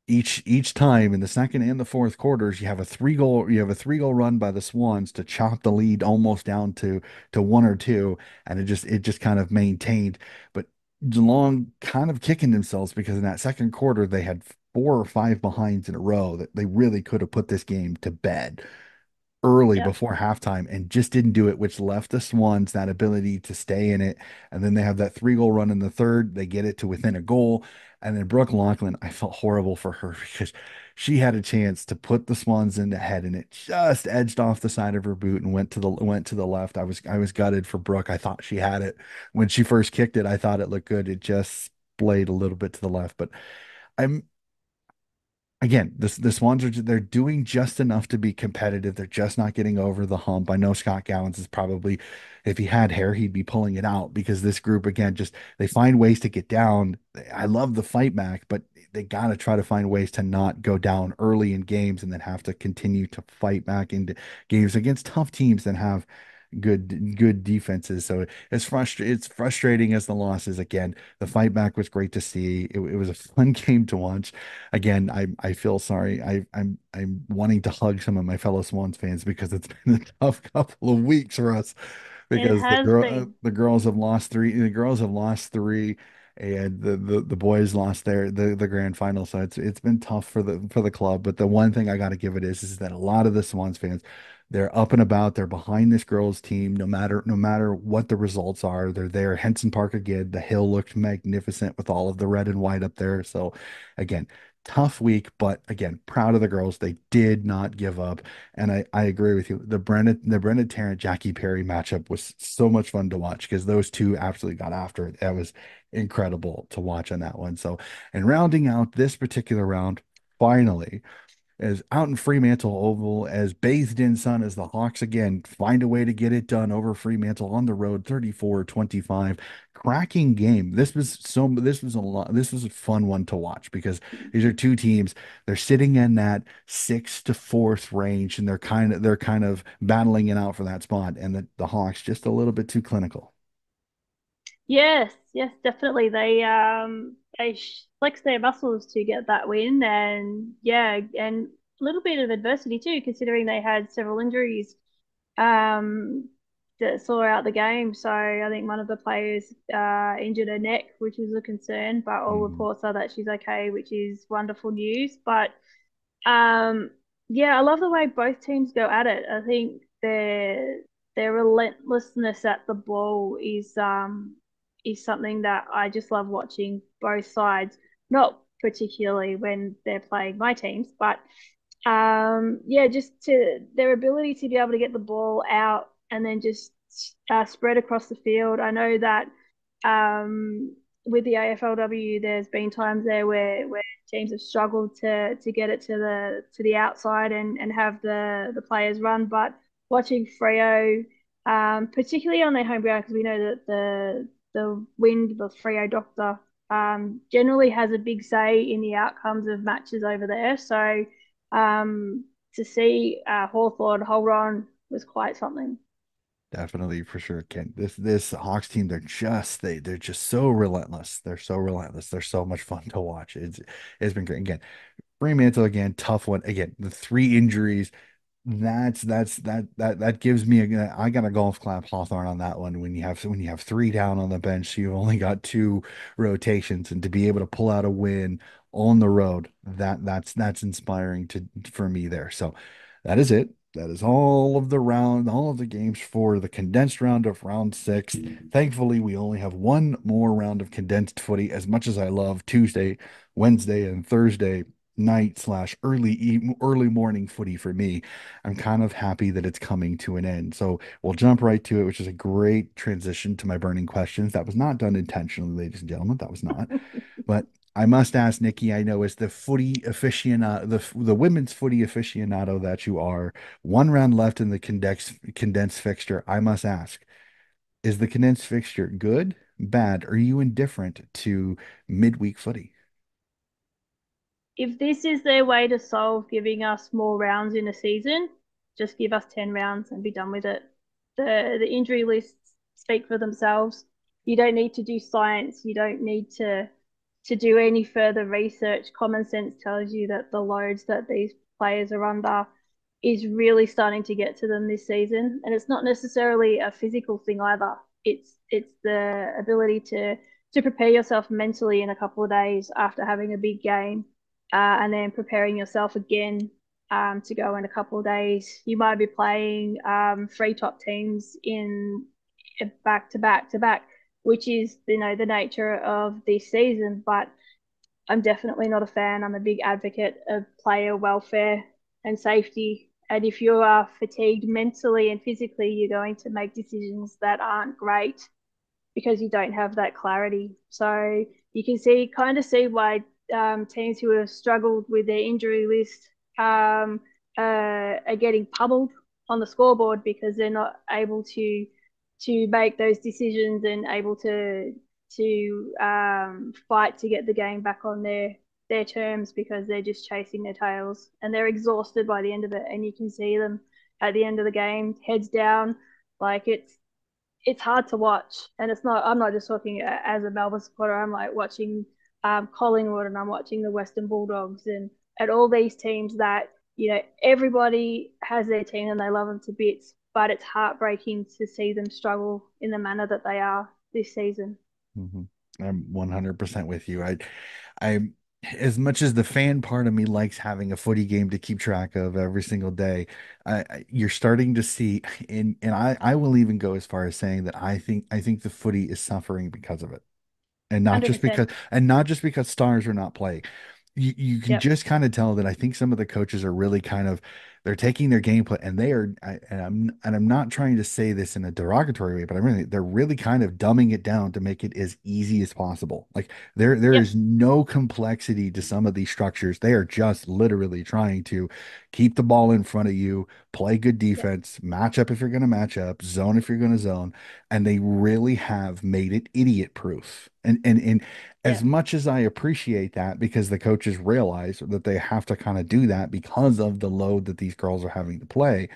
each time in the second and the fourth quarters, you have a 3 goal run by the Swans to chop the lead almost down to one or two, and it just kind of maintained. But Geelong kind of kicking themselves, because in that second quarter they had 4 or 5 behinds in a row that they really could have put this game to bed early Yep. before halftime, and just didn't do it, which left the Swans that ability to stay in it. And then they have that 3 goal run in the third. They get it to within a goal. And then Brooke Lachlan, I felt horrible for her because she had a chance to put the Swans in the head, and it just edged off the side of her boot and went to the left. I was gutted for Brooke. I thought she had it when she first kicked it. I thought it looked good. It just splayed a little bit to the left, but I'm again, the Swans they're doing just enough to be competitive. They're just not getting over the hump. I know Scott Gowans is probably, if he had hair, he'd be pulling it out, because this group, again, just they find ways to get down. I love the fight back, but they got to try to find ways to not go down early in games and then have to continue to fight back into games against tough teams that have good defenses. So it's frustrating as the losses. Again, the fight back was great to see. It was a fun game to watch. Again, I feel sorry. I'm wanting to hug some of my fellow Swans fans, because it's been a tough couple of weeks for us. It because has been. the girls have lost three. The girls have lost three, and the boys lost the grand final. So it's been tough for the club. But the one thing I got to give it is that a lot of the Swans fans, they're up and about. They're behind this girls team, no matter what the results are. They're there. Henson Park again. The hill looked magnificent with all of the red and white up there. So again, tough week, but again, proud of the girls. They did not give up. And I agree with you. The Brenda Tarrant Jackie Perry matchup was so much fun to watch because those two absolutely got after it. That was incredible to watch on that one. So, and rounding out this particular round, finally, as out in Fremantle Oval, as bathed in sun as the Hawks again find a way to get it done over Fremantle on the road, 34-25. Cracking game. This was a lot. This was a fun one to watch because these are two teams. They're sitting in that sixth to fourth range, and they're kind of battling it out for that spot. And the Hawks just a little bit too clinical. Yes, yes, definitely. They flexed their muscles to get that win, and yeah, and a little bit of adversity too, considering they had several injuries that saw out the game. So I think one of the players injured her neck, which is a concern, but all Mhm. reports are that she's okay, which is wonderful news. But um, yeah, I love the way both teams go at it. I think their relentlessness at the ball is something that I just love watching both sides. Not particularly when they're playing my teams, but yeah, just to their ability to be able to get the ball out and then just spread across the field. I know that with the AFLW, there's been times there where teams have struggled to get it to the outside and have the players run. But watching Freo, particularly on their home ground, because we know that the wind, the Freo doctor, generally has a big say in the outcomes of matches over there. So to see Hawthorn hold on was quite something. Definitely for sure, Ken. This Hawks team, they're just so relentless. They're so relentless. They're so much fun to watch. It's been great. Again, Fremantle again, tough one. Again, the three injuries. That gives me I got a golf clap Hawthorne on that one. When you have three down on the bench, you've only got two rotations, and to be able to pull out a win on the road, that's inspiring to for me there. So that is it. That is all of the games for the condensed round of round six. Thankfully, we only have one more round of condensed footy. As much as I love Tuesday, Wednesday, and Thursday night slash early morning footy for me, I'm kind of happy that it's coming to an end. So we'll jump right to it, which is a great transition to my burning questions. That was not done intentionally, ladies and gentlemen. That was not. But I must ask, Nikki, I know as the footy aficionado, the women's footy aficionado that you are, one round left in the condensed fixture. I must ask, is the condensed fixture good, bad? Are you indifferent to midweek footy? If this is their way to solve giving us more rounds in a season, just give us 10 rounds and be done with it. The injury lists speak for themselves. You don't need to do science. You don't need to do any further research. Common sense tells you that the loads that these players are under is really starting to get to them this season. And it's not necessarily a physical thing either. It's the ability to prepare yourself mentally in a couple of days after having a big game, and then preparing yourself again to go in a couple of days. You might be playing three top teams in back to back to back, which is the nature of this season. But I'm definitely not a fan. I'm a big advocate of player welfare and safety. And if you are fatigued mentally and physically, you're going to make decisions that aren't great because you don't have that clarity. So you can kind of see why teams who have struggled with their injury list are getting pummeled on the scoreboard because they're not able to make those decisions and able to fight to get the game back on their terms because they're just chasing their tails and they're exhausted by the end of it. And you can see them at the end of the game, heads down, like it's hard to watch. And it's not, I'm not just talking as a Melbourne supporter, I'm like watching Collingwood and I'm watching the Western Bulldogs and all these teams that, everybody has their team and they love them to bits. but it's heartbreaking to see them struggle in the manner that they are this season. Mhm. I'm 100% with you. I, as much as the fan part of me likes having a footy game to keep track of every single day, you're starting to see, and I will even go as far as saying that I think the footy is suffering because of it. And 100%. not just because stars are not playing. You can Yep. just kind of tell that I think some of the coaches are really kind of they're taking their gameplay and I'm not trying to say this in a derogatory way, but they're really kind of dumbing it down to make it as easy as possible. Like there Yep. is no complexity to some of these structures. They are just literally trying to keep the ball in front of you, play good Yep. defense, match up if you're going to match up, zone if you're going to zone, and they really have made it idiot proof. And as Yep. much as I appreciate that, because the coaches realize that they have to kind of do that because of the load that these girls are having to play,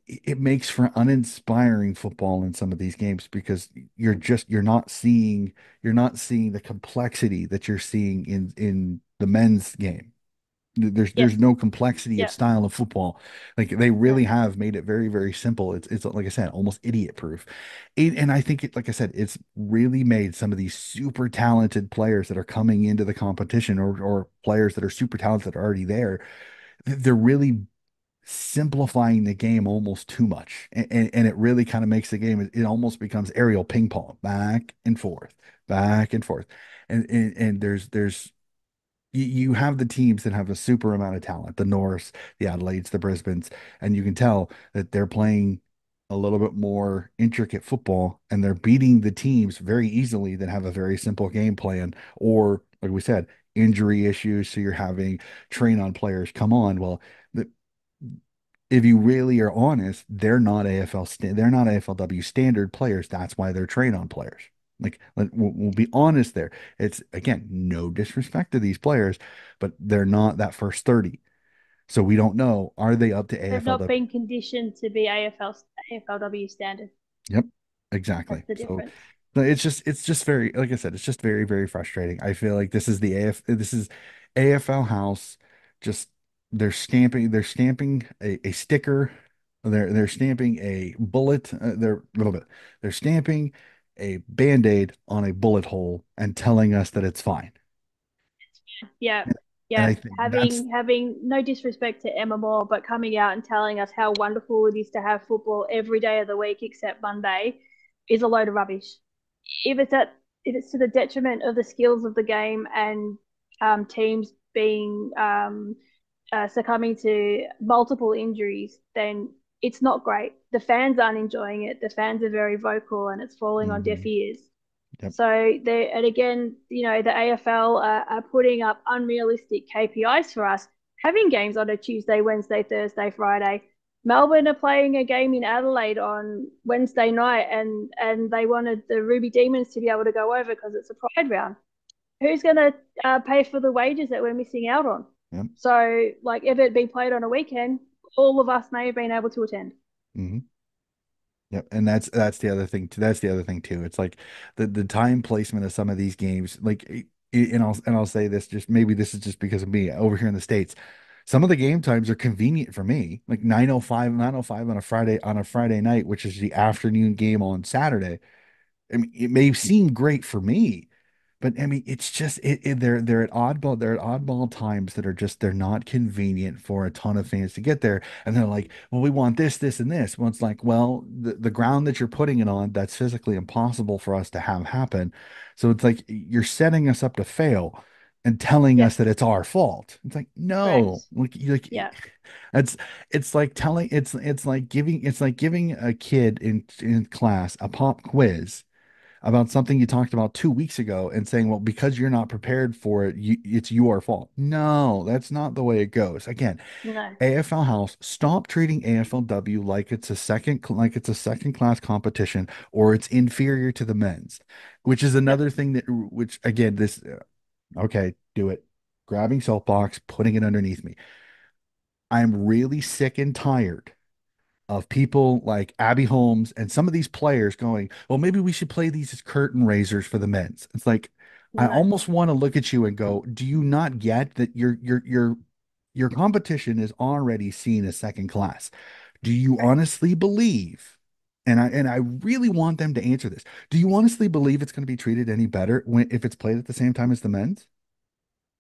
it makes for uninspiring football in some of these games because you're not seeing the complexity that you're seeing in the men's game. There's Yes. no complexity of Yep. style of football. Like they No. really have made it very, very simple. It's like I said, almost idiot proof. And I think like I said, it's really made some of these super talented players that are coming into the competition or players that are super talented that are already there. They're really simplifying the game almost too much. And it really kind of makes the game, it almost becomes aerial ping pong, back and forth, back and forth. And there's you have the teams that have a super amount of talent, the Norths, the Adelaides, the Brisbanes, and you can tell that they're playing a little bit more intricate football and they're beating the teams very easily that have a very simple game plan or, like we said, injury issues. So you're having train on players come on. Well, the, if you really are honest, they're not AFLW standard players. That's why they're train on players. Like we'll be honest there. It's again, no disrespect to these players, but they're not that first 30. So we don't know, are they up to They've not AFLW? been conditioned to be AFLW standard. Yep, exactly. That's the So difference. no, it's just very, like I said, it's just very, very frustrating. I feel like this is AFL House, just they're stamping a sticker, they're stamping a bullet, they're a little bit, they're stamping a band-aid on a bullet hole and telling us that it's fine. Yeah. And Yeah. I think that's Having no disrespect to Emma Moore, but coming out and telling us how wonderful it is to have football every day of the week except Monday is a load of rubbish. If it's at if it's to the detriment of the skills of the game and teams being succumbing to multiple injuries, then it's not great. The fans aren't enjoying it. The fans are very vocal, and it's falling on deaf mhm, ears. yep. So they and again, the AFL are putting up unrealistic KPIs for us. Having games on a Tuesday, Wednesday, Thursday, Friday. Melbourne are playing a game in Adelaide on Wednesday night, and they wanted the Ruby Demons to be able to go over because it's a Pride round. Who's going to pay for the wages that we're missing out on? Yep. So, like, if it had been played on a weekend, all of us may have been able to attend. Mhm. Yep, and that's the other thing too. That's the other thing too. It's like the time placement of some of these games. And I'll say this, just maybe this is just because of me over here in the States. Some of the game times are convenient for me, like 9:05 on a Friday night, which is the afternoon game on Saturday. I mean, it may seem great for me, but I mean, it's just they're at oddball times that are just they're not convenient for a ton of fans to get there. And they're like, well, we want this, this, and this. Well, it's like, well, the ground that you're putting it on, that's physically impossible for us to have happen. So it's like you're setting us up to fail and telling us that Yes, it's our fault. It's like, no, correct. like Yeah, it's it's like giving a kid in class a pop quiz about something you talked about 2 weeks ago and saying, well, because you're not prepared for it, it's your fault. No, that's not the way it goes. Again, no, AFL House, stop treating AFLW like it's a second class competition or it's inferior to the men's, which is yep, another thing that, which again, okay, do it. Grabbing soapbox, putting it underneath me. I'm really sick and tired of people like Abby Holmes and some of these players going, well, maybe we should play these as curtain raisers for the men's. It's like I no, almost want to look at you and go, do you not get that your competition is already seen as second class? Do you honestly believe, and I really want them to answer this. Do you honestly believe it's going to be treated any better when if it's played at the same time as the men's?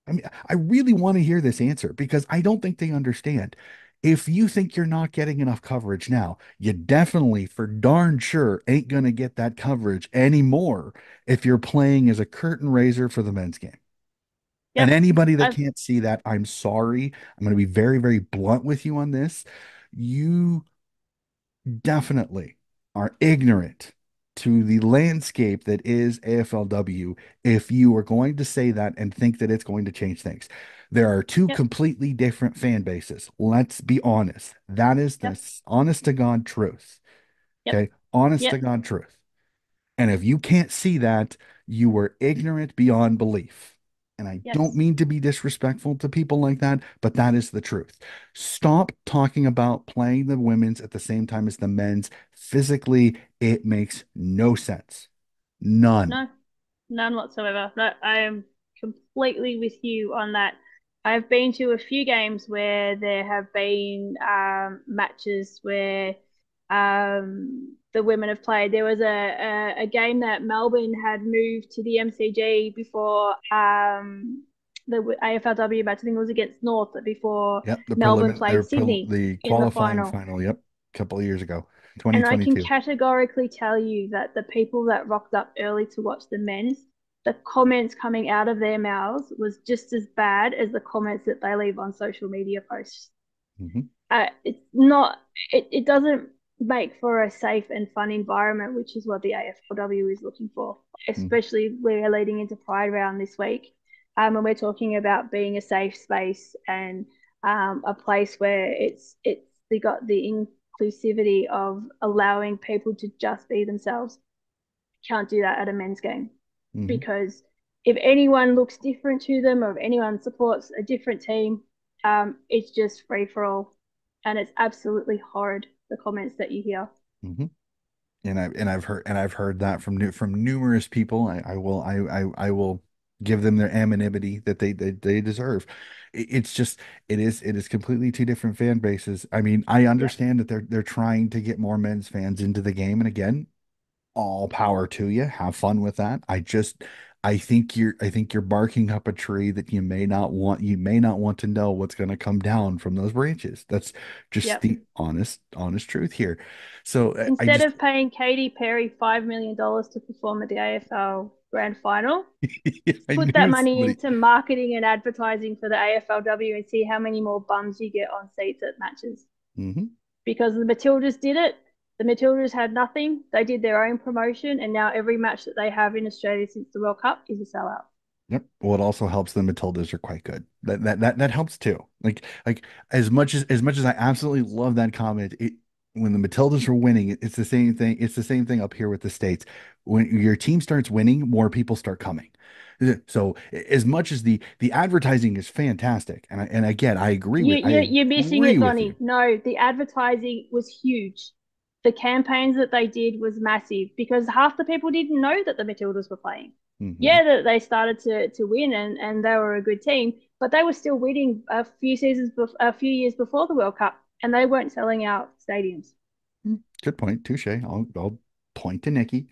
I mean, I really want to hear this answer because I don't think they understand. If you think you're not getting enough coverage now, you definitely, for darn sure, ain't going to get that coverage anymore if you're playing as a curtain raiser for the men's game. And Yep. anybody that I, can't see that, I'm sorry. I'm going to be very, very blunt with you on this. You definitely are ignorant to the landscape that is AFLW if you are going to say that and think that it's going to change things. There are two yep. completely different fan bases. Let's be honest. That is the Yep. honest to God truth. Yep. Okay. Honest to Yep. God truth. And if you can't see that, you were ignorant beyond belief. And I don't Yes. mean to be disrespectful to people like that, but that is the truth. Stop talking about playing the women's at the same time as the men's. Physically, it makes no sense. None. No. None whatsoever. No, I am completely with you on that. I've been to a few games where there have been matches where the women have played. There was a game that Melbourne had moved to the MCG before the AFLW match. I think it was against North before Yep, Melbourne played Sydney the in the qualifying final. final. Yep, a couple of years ago, And I can 2022. categorically tell you that the people that rocked up early to watch the men's, the comments coming out of their mouths was just as bad as the comments that they leave on social media posts. Hmm. It's not, it doesn't make for a safe and fun environment, which is what the AFLW is looking for, Hmm. especially we're leading into Pride Round this week. And we're talking about being a safe space and a place where it's they got the inclusivity of allowing people to just be themselves. Can't do that at a men's game Hmm. because if anyone looks different to them or if anyone supports a different team, it's just free for all, and it's absolutely horrid the comments that you hear. Hmm. I've heard that from numerous people. I will give them their anonymity that they deserve. It's just it is completely two different fan bases. I mean, I Yeah, understand that they're trying to get more men's fans into the game, and again, all power to you. Have fun with that. I think you're barking up a tree that you may not want to know what's going to come down from those branches. That's just yeah. the honest truth here. So I Instead just of paying Katy Perry $5 million to perform at the AFL Grand Final, I put that knew money somebody. into marketing and advertising for the AFLW and see how many more bums you get on seats at matches. Hmm. Because the Matildas did it. The Matildas had nothing. They did their own promotion, and now every match that they have in Australia since the World Cup is a sellout. Yep. Well, it also helps the Matildas are quite good. That helps too. Like as much as I absolutely love that comment, when the Matildas are winning, it's the same thing. It's the same thing up here with the States. When your team starts winning, more people start coming. So as much as the advertising is fantastic, and again, You're missing agree it, with you. Donny. No, the advertising was huge. The campaigns that they did was massive because half the people didn't know that the Matildas were playing. Hmm. Yeah, that they started to win and they were a good team, but they were still winning a few years before the World Cup, and they weren't selling out stadiums. Good point. Touche. I'll point to Nikki.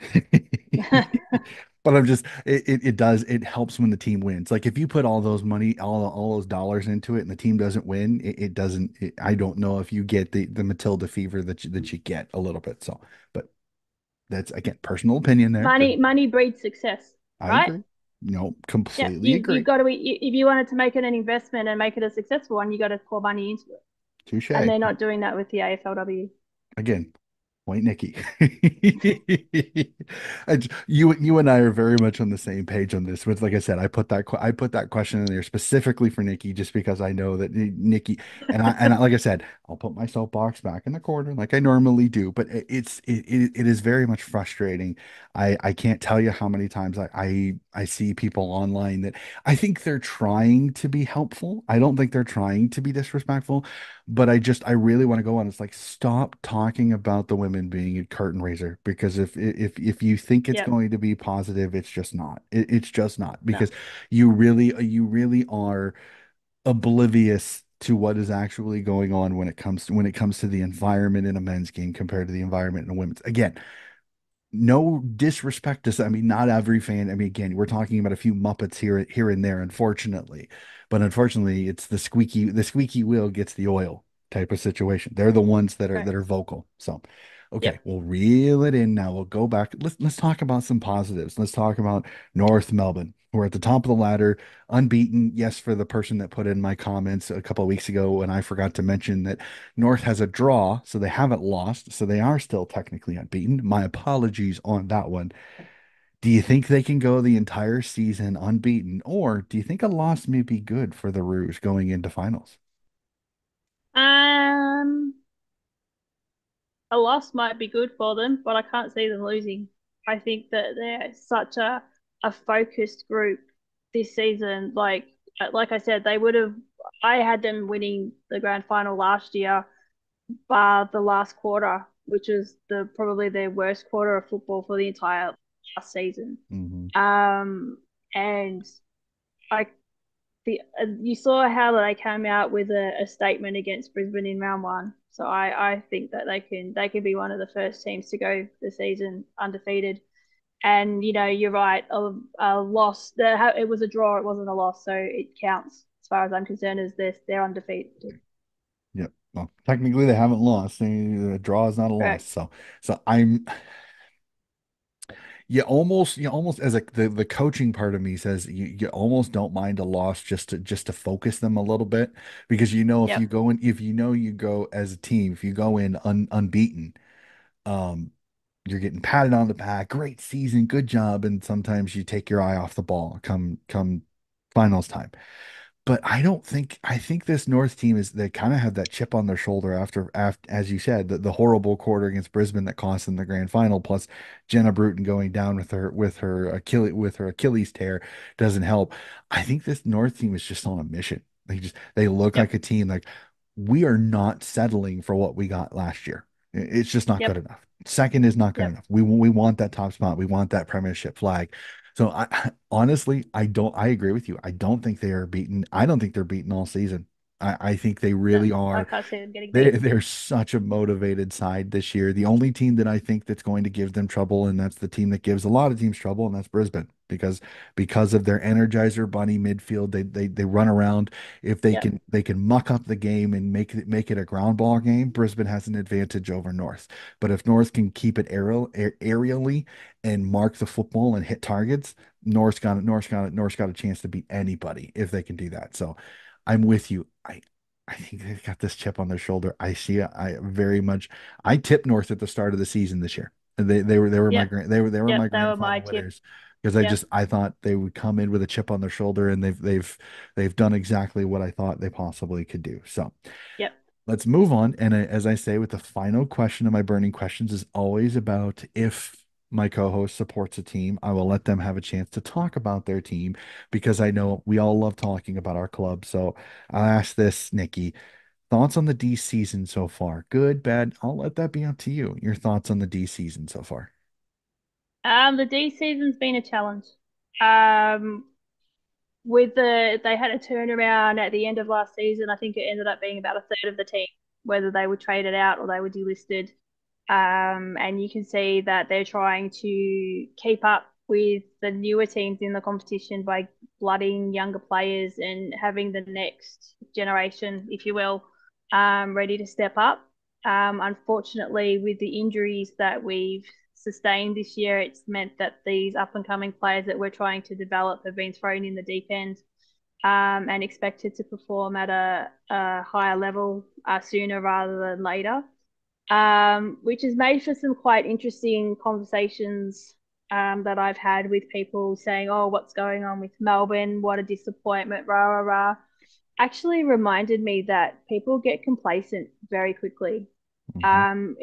But I'm just it helps when the team wins. Like if you put all those money, all those dollars into it and the team doesn't win, it doesn't I don't know if you get the Matilda fever that you get a little bit. So, but that's again personal opinion there. Money breeds success, I right? agree. No, Yeah, completely you've agree. got to if you wanted to make it an investment and make it a successful one, you got to pour money into it, and Touche. they're not doing that with the AFLW. Again, Point Nikki. You and I are very much on the same page on this. But like I said, I put that question in there specifically for Nikki, just because I know that Nikki like I said, I'll put my soapbox back in the corner like I normally do. But it is very much frustrating. I can't tell you how many times I see people online that I think they're trying to be helpful. I don't think they're trying to be disrespectful, but I really want to go on. It's like stop talking about the women being a curtain raiser because if you think it's Yep. going to be positive, it's just not. It's just not No. because you really are oblivious to what is actually going on when it comes to the environment in a men's game compared to the environment in a women's. Again, no disrespect to, I mean, not every fan. I mean, again, we're talking about a few Muppets here and there, unfortunately. But unfortunately, it's the squeaky wheel gets the oil type of situation. They're the ones that Correct. are vocal. So, okay, Yep. we'll reel it in now. We'll go back. Let's talk about some positives. Let's talk about North Melbourne. We're at the top of the ladder, unbeaten. Yes, for the person that put in my comments a couple of weeks ago, and I forgot to mention that North has a draw, so they haven't lost, so they are still technically unbeaten. My apologies on that one. Do you think they can go the entire season unbeaten, or do you think a loss may be good for the Rouge going into finals? Um, a loss might be good for them, but I can't see them losing. I think that they're such a focused group this season. Like I said, they would have. I had them winning the grand final last year, bar the last quarter, which was probably their worst quarter of football for the entire last season. Hmm. Um, and I you saw how they came out with a statement against Brisbane in round one. So I think that they can be one of the first teams to go the season undefeated. And you're right, a loss. It was a draw. It wasn't a loss, so it counts as far as I'm concerned. As they're undefeated. Yep. Well, technically they haven't lost. A draw is not a loss. Correct. So you almost as the coaching part of me says you almost don't mind a loss just to focus them a little bit because if Yep. if you go as a team, if you go in unbeaten, um you're getting patted on the back, great season, good job, and sometimes you take your eye off the ball come finals time. But I think this North team is they kind of have that chip on their shoulder after as you said, the horrible quarter against Brisbane that cost them the grand final, plus Jenna Bruton going down with her Achilles tear doesn't help. I think this North team is just on a mission. They look like Yep. a team like we are not settling for what we got last year. It's just not good Yep. enough. Second is not good Yep. enough. We want that top spot. We want that premiership flag. So honestly, I agree with you. I don't think they are beaten. I don't think they're beaten all season. I think they No, really I are. can't see them getting beat. They're such a motivated side this year. The only team that I think that's going to give them trouble, and that's the team that gives a lot of teams trouble, and that's Brisbane, because of their Energizer Bunny midfield. They run around. If Yep. they can muck up the game and make it a ground ball game, Brisbane has an advantage over North. But if North can keep it aerially and mark the football and hit targets, North's got a chance to beat anybody if they can do that. So I'm with you. I think they've got this chip on their shoulder. I see it. I tipped North at the start of the season this year. They were Yep. they were my Yep. They grand were my final tip. winners because Yep. I thought they would come in with a chip on their shoulder, and they've done exactly what I thought they possibly could do. So Yep. let's move on. And as I say, with the final question of my burning questions is always about if my co-host supports a team, I will let them have a chance to talk about their team because I know we all love talking about our club. So I'll ask this, Nikki. Thoughts on the D season so far? Good, bad? I'll let that be up to you. Your thoughts on the D season so far? The D season's been a challenge. Um, they had a turnaround at the end of last season. I think it ended up being about a third of the team, whether they were traded out or they were delisted. And you can see that they're trying to keep up with the newer teams in the competition by blooding younger players and having the next generation, if you will, ready to step up. Unfortunately, with the injuries that we've sustained this year, it's meant that these up and coming players that we're trying to develop have been thrown in the deep end and expected to perform at a higher level sooner rather than later, which has made for some quite interesting conversations that I've had with people saying, "Oh, what's going on with Melbourne? What a disappointment!" Rah rah rah. Actually, reminded me that people get complacent very quickly. Hmm.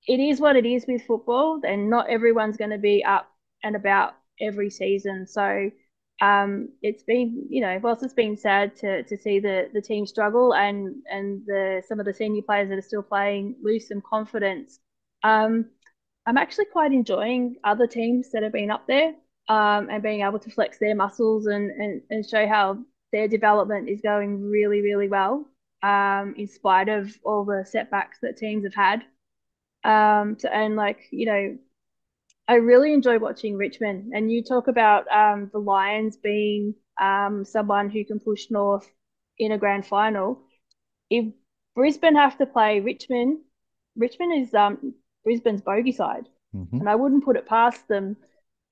It is what it is with football, and not everyone's going to be up and about every season. So it's been, whilst it's been sad to see the team struggle and some of the senior players that are still playing lose some confidence. Um, I'm actually quite enjoying other teams that have been up there and being able to flex their muscles and show how their development is going really, really well, in spite of all the setbacks that teams have had. And like, I really enjoy watching Richmond. And you talk about the Lions being someone who can push North in a grand final. If Brisbane have to play Richmond, Richmond is Brisbane's bogey side, Mhm. and I wouldn't put it past them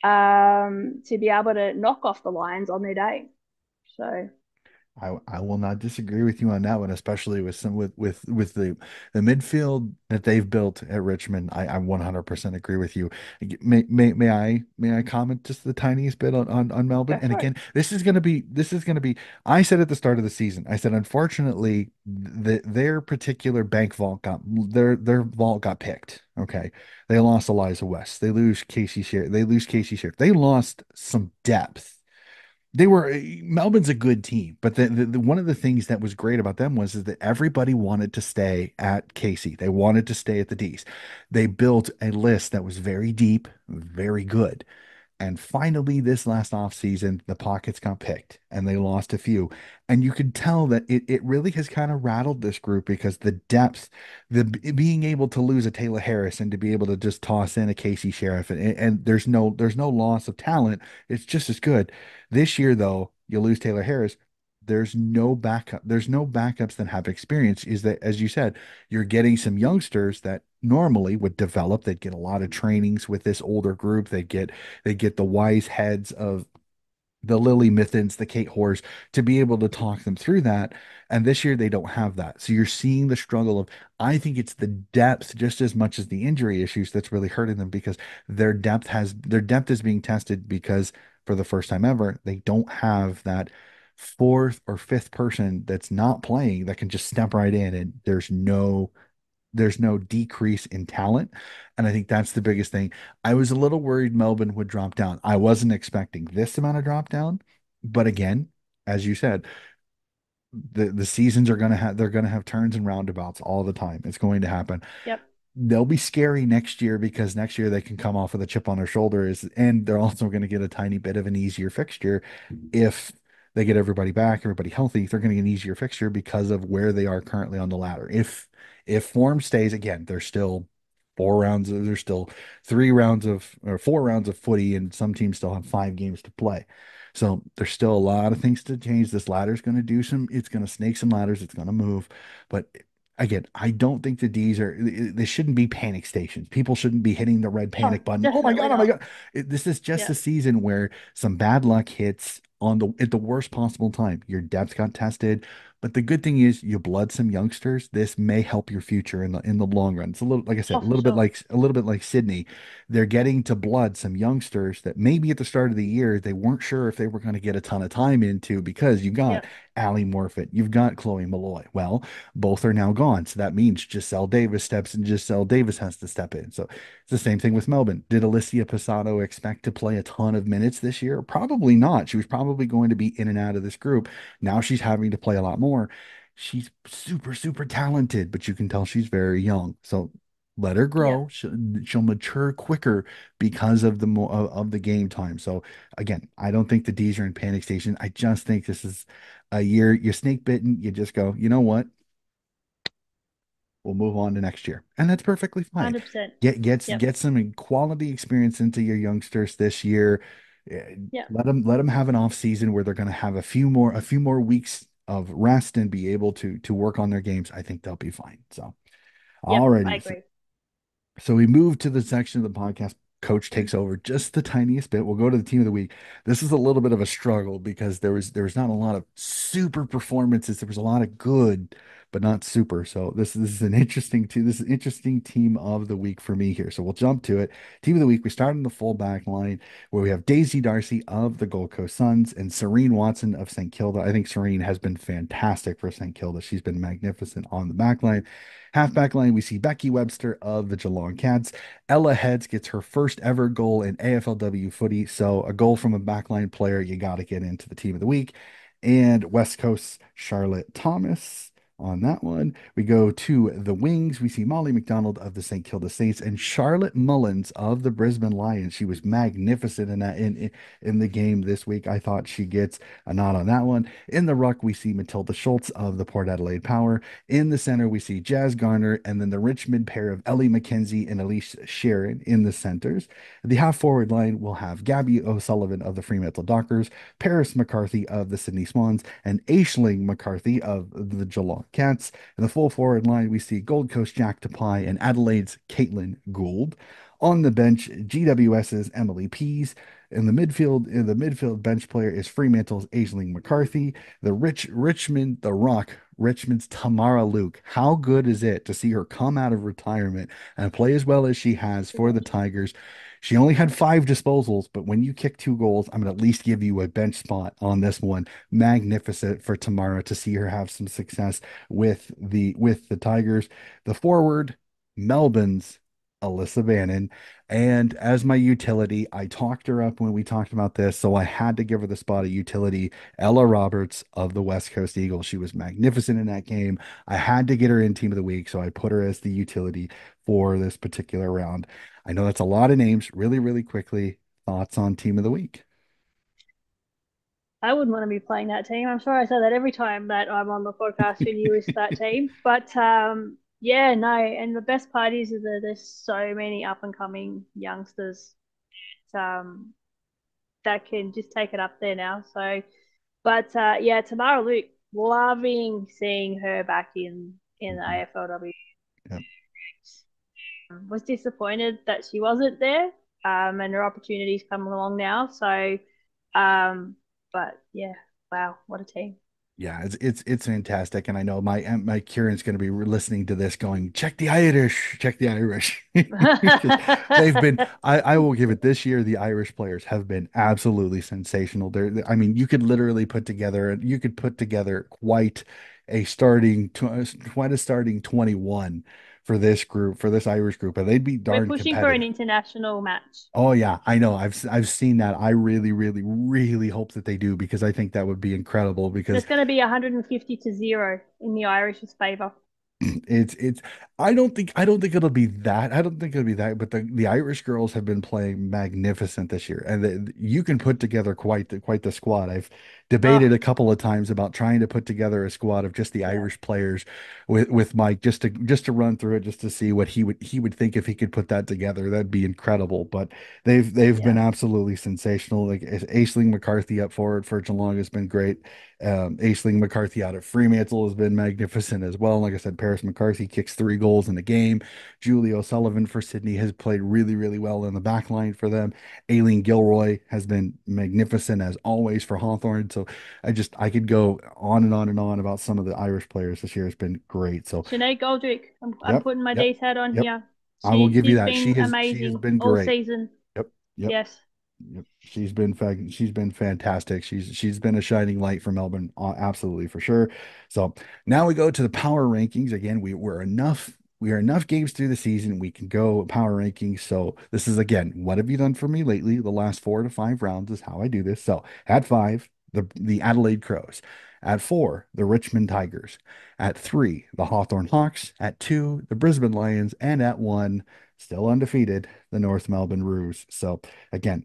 to be able to knock off the Lions on their day. So, I will not disagree with you on that one, especially with some with the midfield that they've built at Richmond. I 100% agree with you. May I comment just the tiniest bit on Melbourne? go And for it. again, this is gonna be. I said at the start of the season, I said unfortunately their particular bank vault got their vault got picked. Okay, they lost Eliza West. They lose Casey Sher. They lose Casey Sher. They lost some depth. They were Melbourne's a good team, but one of the things that was great about them was is that everybody wanted to stay at Casey. They wanted to stay at the D's. They built a list that was very deep, very good. And finally, this last offseason, the pockets got picked and they lost a few. And you could tell that it really has kind of rattled this group because the depth, being able to lose a Taylor Harris and to be able to just toss in a Casey Sheriff, and there's no loss of talent. It's just as good. This year, though, you lose Taylor Harris. There's no backup. There's no backups that have experience. Is that, as you said, you're getting some youngsters that normally would develop. They'd get a lot of trainings with this older group. They get the wise heads of the Lily Mithens, the Kate Hoars, to be able to talk them through that. And this year they don't have that. So you're seeing the struggle of, I think it's the depth just as much as the injury issues that's really hurting them because their depth is being tested because for the first time ever, they don't have that fourth or fifth person that's not playing that can just step right in and there's no decrease in talent. And I think that's the biggest thing. I was a little worried Melbourne would drop down. I wasn't expecting this amount of drop down. But again, as you said, the seasons are they're gonna have turns and roundabouts all the time. It's going to happen. Yep. They'll be scary next year because next year they can come off with a chip on their shoulders, and they're also going to get a tiny bit of an easier fixture if they get everybody back, everybody healthy. They're going to get an easier fixture because of where they are currently on the ladder. If form stays, again, there's still 4 rounds. There's still 3 rounds of or 4 rounds of footy, and some teams still have 5 games to play. So there's still a lot of things to change. This ladder's going to do some. It's going to snake some ladders. It's going to move, but again, I don't think the D's are, they shouldn't be panic stations. People shouldn't be hitting the red Oh, panic button. Oh my God, definitely oh my not. God. This is just a Yep. season where some bad luck hits at the worst possible time. Your depth got tested. But the good thing is you blood some youngsters. This may help your future in the long run. It's a little, like I said, Oh, for sure. a little bit like Sydney. They're getting to blood some youngsters that maybe at the start of the year they weren't sure if they were going to get a ton of time into because you got Yep. Allie Morfitt, you've got Chloe Malloy. Well, both are now gone. So that means Giselle Davis steps in, Giselle Davis has to step in. So it's the same thing with Melbourne. Did Alicia Posado expect to play a ton of minutes this year? Probably not. She was probably going to be in and out of this group. Now she's having to play a lot more. She's super, super talented, but you can tell she's very young. So let her grow. Yep. She'll mature quicker because of the game time. So again, I don't think the D's are in panic station. I just think this is a year you're snake bitten. You just go, you know what? We'll move on to next year. And that's perfectly fine. 100%. Get get Yep. get some quality experience into your youngsters this year. Eh, Yep. Let them have an off season where they're going to have a few more weeks of rest and be able to work on their games. I think they'll be fine. So, Yep. I alrighty. So, agree. so we move to the section of the podcast. Coach takes over just the tiniest bit. We'll go to the team of the week. This is a little bit of a struggle because there was not a lot of super performances. There was a lot of good, but not super. So this is an interesting team of the week for me here. So we'll jump to it. Team of the week. We start in the full back line where we have Daisy Darcy of the Gold Coast Suns and Serene Watson of St. Kilda. I think Serene has been fantastic for St. Kilda. She's been magnificent on the back line. Halfback line, we see Becky Webster of the Geelong Cats. Ella Heads gets her first ever goal in AFLW footy. So a goal from a backline player, you got to get into the team of the week. And West Coast Charlotte Thomas on that one. We go to the wings. We see Molly McDonald of the St. Kilda Saints and Charlotte Mullins of the Brisbane Lions. She was magnificent in the game this week. I thought she gets a nod on that one. In the ruck, we see Matilda Schultz of the Port Adelaide Power. In the center, we see Jazz Garner and then the Richmond pair of Ellie McKenzie and Elise Sharon in the centers. The half forward line will have Gabby O'Sullivan of the Fremantle Dockers, Paris McCarthy of the Sydney Swans, and Aisling McCarthy of the Geelong Cats. In the full forward line, we see Gold Coast Jack Tapai and Adelaide's Caitlin Gould. On the bench, GWS's Emily Pease. In the midfield bench player is Fremantle's Aisling McCarthy. The Rock, Richmond's Tamara Luke. How good is it to see her come out of retirement and play as well as she has for the Tigers? She only had 5 disposals, but when you kick 2 goals, I'm going to at least give you a bench spot on this one. Magnificent for Tamara to see her have some success with the Tigers. The forward, Melbourne's Alyssa Bannon. And as my utility, I talked her up when we talked about this, so I had to give her the spot of utility. Ella Roberts of the West Coast Eagles. She was magnificent in that game. I had to get her in team of the week, so I put her as the utility for this particular round. I know that's a lot of names. Really, really quickly, thoughts on team of the week? I wouldn't want to be playing that team. I'm sorry I say that every time that I'm on the podcast when you list that team. But yeah, no. And the best part is that there's so many up and coming youngsters um, that can just take it up there now. So, but yeah, Tamara Luke, loving seeing her back in the Mhm. AFLW. Yep. Was disappointed that she wasn't there, and her opportunities coming along now. So, um, but yeah, wow, what a team. Yeah, it's fantastic, and I know my Kieran's going to be listening to this, going, check the Irish, check the Irish, because they've been. I will give it this year. The Irish players have been absolutely sensational. I mean, you could put together quite a starting 21 for this group, for this Irish group, and they'd be We're darn pushing for an competitive. international match. Oh yeah, I know. I've seen that. I really, really, really hope that they do because I think that would be incredible because There's going to be 150-0 in the Irish's favour. it's I don't think it'll be that. I don't think it'll be that, but the Irish girls have been playing magnificent this year and you can put together quite the squad. I've debated Oh, a couple of times about trying to put together a squad of just the yeah, Irish players with Mike just to run through it just to see what he would think if he could put that together. That'd be incredible. But they've been yeah. absolutely sensational. Like Aisling McCarthy up forward for Geelong has been great. Aisling McCarthy out at Fremantle has been magnificent as well. Like I said, Paris McCarthy kicks 3 goals in the game. Julie O'Sullivan for Sydney has played really, really well in the back line for them. Aileen Gilroy has been magnificent as always for Hawthorn. So I could go on and on and on about some of the Irish players this year. Has been great. So Sinead Goldrick, I'm yep, putting my yep, D's hat on yep. here. I will give you She's that. been She has amazing been all great. season. Yep, yep. Yes. Yep. She's been fantastic. She's been a shining light for Melbourne, absolutely for sure. So now we go to the power rankings. Again, we are enough games through the season. We can go power rankings. So this is again, what have you done for me lately? The last 4 to 5 rounds is how I do this. So at 5, the Adelaide Crows. At 4, the Richmond Tigers. At 3, the Hawthorn Hawks. At 2, the Brisbane Lions. And at 1, still undefeated, the North Melbourne Roos. So again,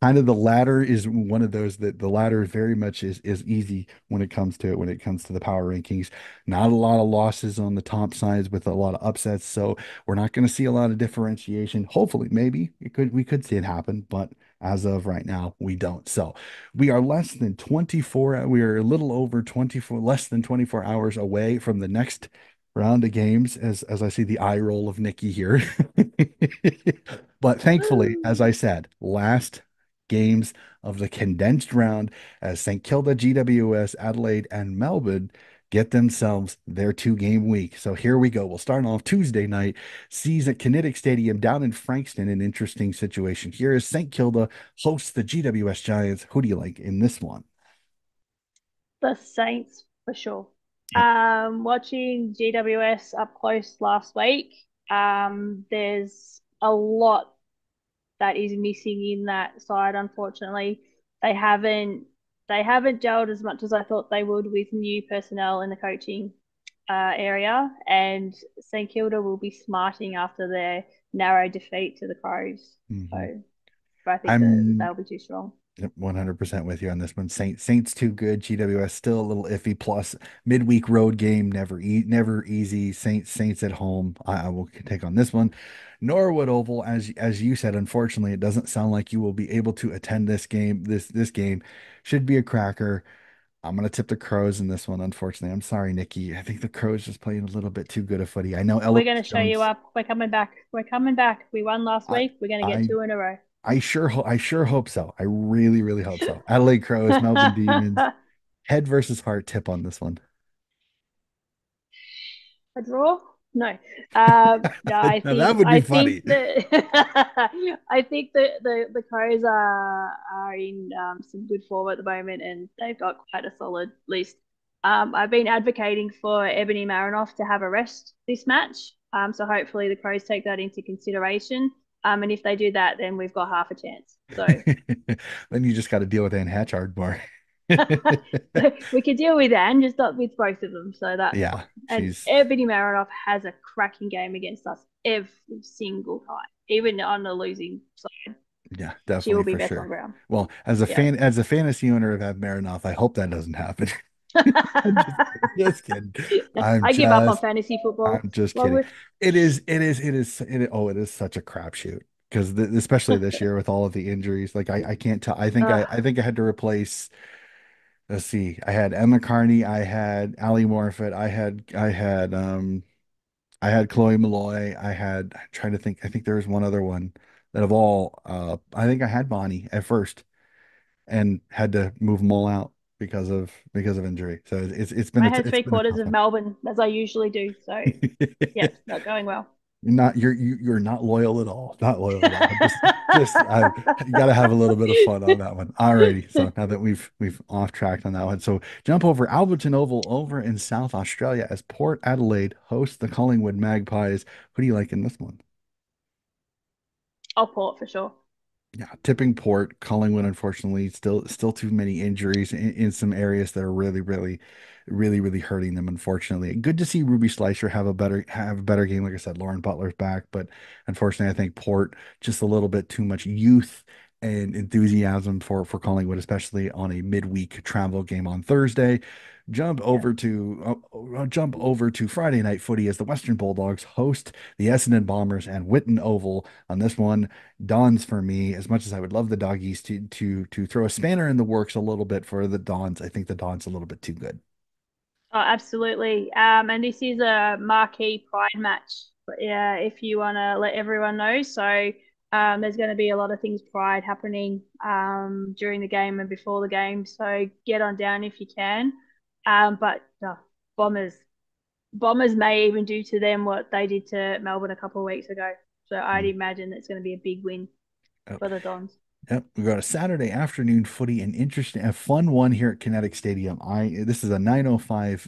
kind of the ladder is one of those that the ladder very much is easy when it comes to the power rankings. Not a lot of losses on the top sides with a lot of upsets, so we're not going to see a lot of differentiation. Hopefully, maybe we could see it happen, but as of right now, we don't. So we are less than 24, we are a little over 24, less than 24 hours away from the next round of games as I see the eye roll of Nikki here. But thankfully, as I said, last games of the condensed round as St. Kilda, GWS, Adelaide, and Melbourne get themselves their 2 game week. So here we go. We'll start off Tuesday night. Sees at Kinetic Stadium down in Frankston. An interesting situation here is St. Kilda hosts the GWS Giants. Who do you like in this one? The Saints for sure. Yep. Watching GWS up close last week, there's a lot that is missing in that side. Unfortunately, they haven't they haven't gelled as much as I thought they would with new personnel in the coaching. area, and St Kilda will be smarting after their narrow defeat to the Crows. Mhm. So I think that I'm they'll be too strong. Yep, 100% with you on this one. Saints too good. GWS still a little iffy. Plus midweek road game, never easy. Saints at home. I will take on this one. Norwood Oval, as you said, unfortunately, it doesn't sound like you will be able to attend this game. This game should be a cracker. I'm gonna tip the Crows in this one. Unfortunately, I'm sorry, Nikki. I think the Crows just playing a little bit too good a footy. I know We're Eloise going to show you Jones. up. We're coming back. We're coming back. We won last I week. We're going to get I two in a row. I sure hope so. I really hope so. Adelaide Crows, Melbourne Demons. Head versus heart tip on this one. A draw? No. No, Now that would be I funny. think that I think that the Crows are in some good form at the moment, and they've got quite a solid list. I've been advocating for Ebony Marinoff to have a rest this match. So hopefully the Crows take that into consideration. And if they do that, then we've got half a chance. So Then you just got to deal with Anne Hatchard more. we could deal with Anne, just not with both of them. So that's fine. Yeah, And she's Ebony Marinoff has a cracking game against us every single time, even on the losing side. yeah, She definitely will be for best on sure. ground. Well, Yeah. as a fantasy owner of Ab Marinoff, I hope that doesn't happen. I'm just kidding. Just kidding. I'm I give up on just fantasy football. I'm just Well, kidding. Oh, it is such a crapshoot because especially this year with all of the injuries. Like I can't tell. I think I had to replace. Let's see. I had Emma Carney. I had Ali Morfitt. I had Chloe Malloy. I'm trying to think. I think there was one other one that of all. I think I had Bonnie at first and had to move them all out because of injury. So I had it's three been a quarters tough of one. Melbourne as I usually do. So yeah, it's not going well. You're not loyal at all. Not loyal at all. Just I you got to have a little bit of fun on that one. Alrighty. So now that we've off tracked on that one, so jump over Alberton Oval over in South Australia as Port Adelaide hosts the Collingwood Magpies. Who do you like in this one? I'll port for sure. Yeah, tipping Port, Collingwood, unfortunately, still too many injuries in some areas that are really hurting them, unfortunately. Good to see Ruby Slicer have a better game. Like I said, Lauren Butler's back, but unfortunately, I think Port just a little bit too much youth and enthusiasm for Collingwood, especially on a midweek travel game on Thursday. Yeah. Jump over to Friday night footy as the Western Bulldogs host the Essendon Bombers and Whitten Oval. On this one, Dons for me, as much as I would love the doggies to throw a spanner in the works a little bit for the Dons, I think the Dons a little bit too good. Oh, absolutely. And this is a marquee pride match. Yeah, if you want to let everyone know. So there's going to be a lot of things pride happening during the game and before the game. So get on down if you can. But Bombers, Bombers may even do to them what they did to Melbourne a couple of weeks ago. So I'd Mm. imagine it's going to be a big win Yep. for the Dons. Yep. We got a Saturday afternoon footy, an interesting, a fun one here at Kinetic Stadium. This is a 9:05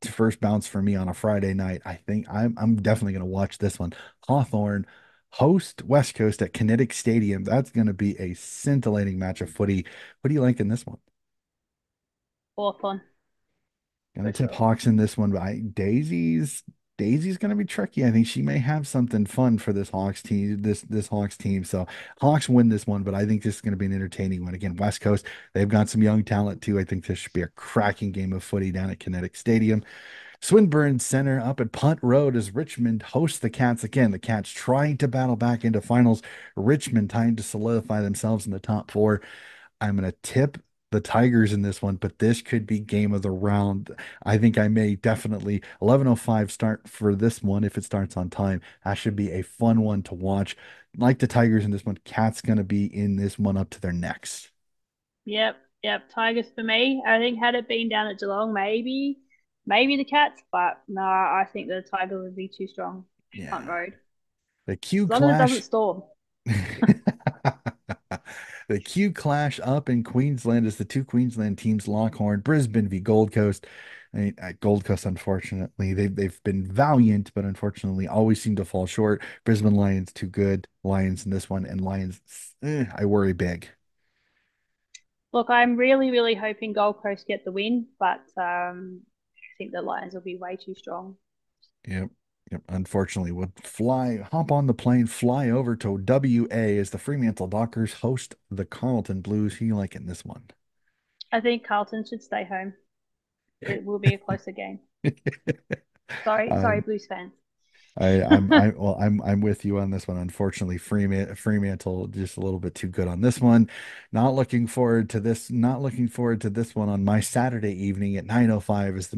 first bounce for me on a Friday night. I think I'm definitely going to watch this one. Hawthorn host West Coast at Kinetic Stadium. That's going to be a scintillating match of footy. What do you like in this one? Hawthorn Gonna for tip sure. Hawks in this one, but Daisy's gonna be tricky. I think she may have something fun for this Hawks team, this Hawks team. So Hawks win this one, but I think this is gonna be an entertaining one. Again, West Coast, they've got some young talent too. I think this should be a cracking game of footy down at Kinetic Stadium. Swinburne Center up at Punt Road as Richmond hosts the Cats again. The Cats trying to battle back into finals. Richmond trying to solidify themselves in the top four. I'm going to tip the Tigers in this one, but this could be game of the round. I think I may definitely 11:05 start for this one if it starts on time. That should be a fun one to watch. Like the Tigers in this one, Cat's going to be in this one up to their necks. Yep. Tigers for me. I think had it been down at Geelong, maybe the Cats, but no, I think the Tigers would be too strong. Punt Yeah. Road. The Q As long as it doesn't Clash. storm. The Q Clash up in Queensland as the two Queensland teams lock horn. Brisbane v Gold Coast. Gold Coast, unfortunately, they've been valiant, but unfortunately, always seem to fall short. Brisbane Lions too good. Lions in this one, and Lions, I worry big. Look, I'm really hoping Gold Coast get the win, but think the Lions will be way too strong. Yep. Yep. Unfortunately, we'll hop on the plane, fly over to WA as the Fremantle Dockers host the Carlton Blues. Who you like in this one? I think Carlton should stay home. It will be a closer game. Sorry, I sorry, Blues fans. I'm with you on this one. Unfortunately, Fremantle just a little bit too good on this one. Not looking forward to this. Not looking forward to this one on my Saturday evening at 9:05 as the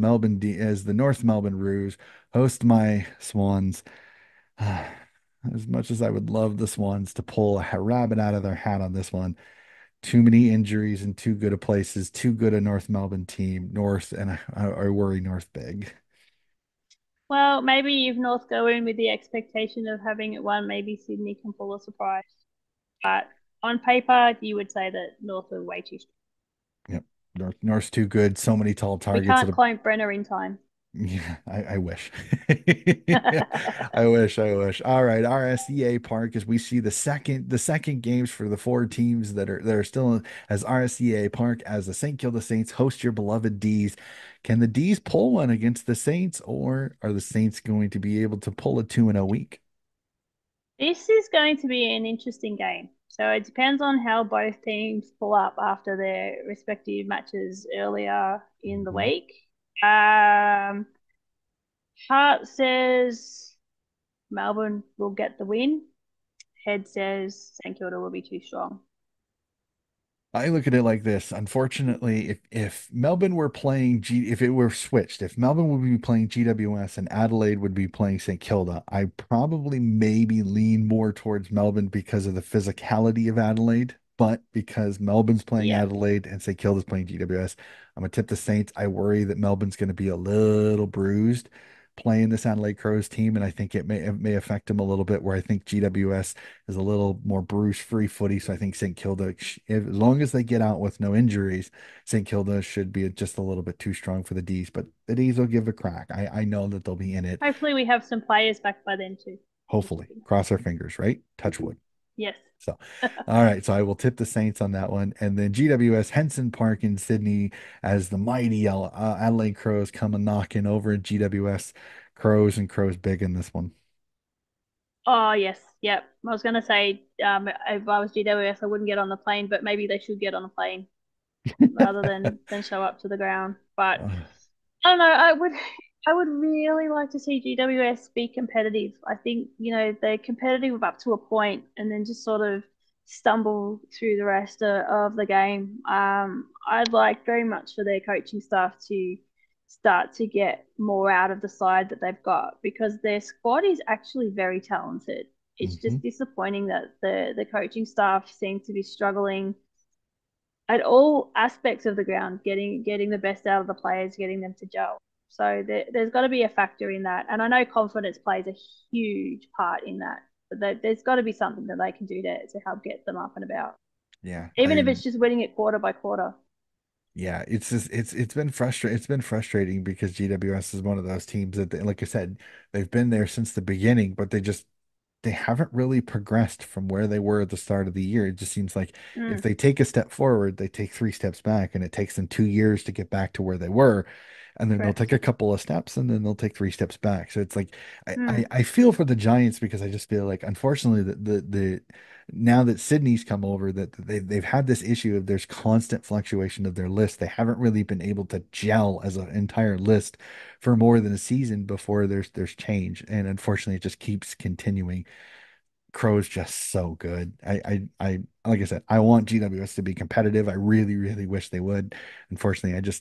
North Melbourne Roos host my Swans. As much as I would love the Swans to pull a rabbit out of their hat on this one, too many injuries in too good of places, too good a North Melbourne team. North, and I worry North big. Well, maybe if North go in with the expectation of having it won, maybe Sydney can pull a surprise. But on paper, you would say that North are way too strong. Yep. North's too good. So many tall We targets. can't clone Brenner in time. Yeah, I wish. I wish, I wish. All right, RSEA Park as we see the second games for the four teams that are still as RSEA Park as the St. Kilda Saints host your beloved D's. Can the D's pull one against the Saints, or are the Saints going to be able to pull a 2-0 week? This is going to be an interesting game. So it depends on how both teams pull up after their respective matches earlier in the Mhm. week. Um, Heart says Melbourne will get the win. Head says St Kilda will be too strong. I look at it like this. Unfortunately, if Melbourne were playing if it were switched, if Melbourne would be playing GWS and Adelaide would be playing St. Kilda, I probably maybe lean more towards Melbourne because of the physicality of Adelaide. But because Melbourne's playing Yep. Adelaide and St. Kilda's playing GWS, I'm gonna tip the Saints. I worry that Melbourne's going to be a little bruised playing this Adelaide Crows team, and I think it may affect them a little bit. Where I think GWS is a little more bruise free footy. So I think St. Kilda, as long as they get out with no injuries, St. Kilda should be just a little bit too strong for the D's, but the D's will give a crack. I know that they'll be in it. Hopefully we have some players back by then too. Just Hopefully, cross our fingers, right? Touch wood. yes. So, all right. So I will tip the Saints on that one. And then GWS Henson Park in Sydney as the mighty Adelaide Crows come a knocking over at GWS Crows and Crows big in this one. Oh yes, yep. I was gonna say, if I was GWS, I wouldn't get on the plane, but maybe they should get on a plane rather than show up to the ground. But Uh, I don't know. I would really like to see GWS be competitive. I think, they're competitive up to a point and then just sort of stumble through the rest of the game. I'd like very much for their coaching staff to start to get more out of the side that they've got because their squad is actually very talented. It's mhm. just disappointing that the coaching staff seem to be struggling at all aspects of the ground, getting the best out of the players, getting them to gel. So there's got to be a factor in that, and I know confidence plays a huge part in that. But there's got to be something that they can do to help get them up and about, Yeah, even if I it's just winning it quarter by quarter. Yeah, it's just it's been frustrating because GWS is one of those teams that like I said, they've been there since the beginning, but they haven't really progressed from where they were at the start of the year. It just seems like if Mm, they take a step forward, they take three steps back, and it takes them 2 years to get back to where they were. And then they'll take correct. a couple of steps and then they'll take three steps back. So it's like Mm, I feel for the Giants because I just feel like unfortunately the now that Sydney's come over that they've had this issue of there's constant fluctuation of their list. They haven't really been able to gel as an entire list for more than a season before there's change. And unfortunately it just keeps continuing. Crow's just so good. Like I said, I want GWS to be competitive. I really, really wish they would. Unfortunately, this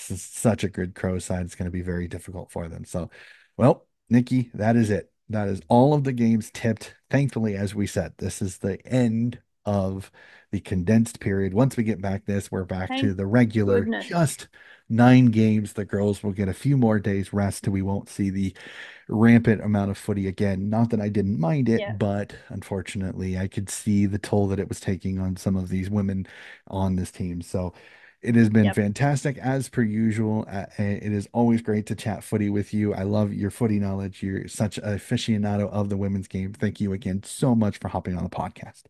is such a good Crow side. It's going to be very difficult for them. So, well, Nikki, that is it. That is all of the games tipped. Thankfully, as we said, this is the end of the condensed period. Once we get back this, we're back to thank the regular, goodness. just 9 games. The girls will get a few more days rest. We won't see the rampant amount of footy again. Not that I didn't mind it, Yeah. but unfortunately, I could see the toll that it was taking on some of these women on this team. So it has been Yep. fantastic as per usual. It is always great to chat footy with you. I love your footy knowledge. You're such an aficionado of the women's game. Thank you again so much for hopping on the podcast.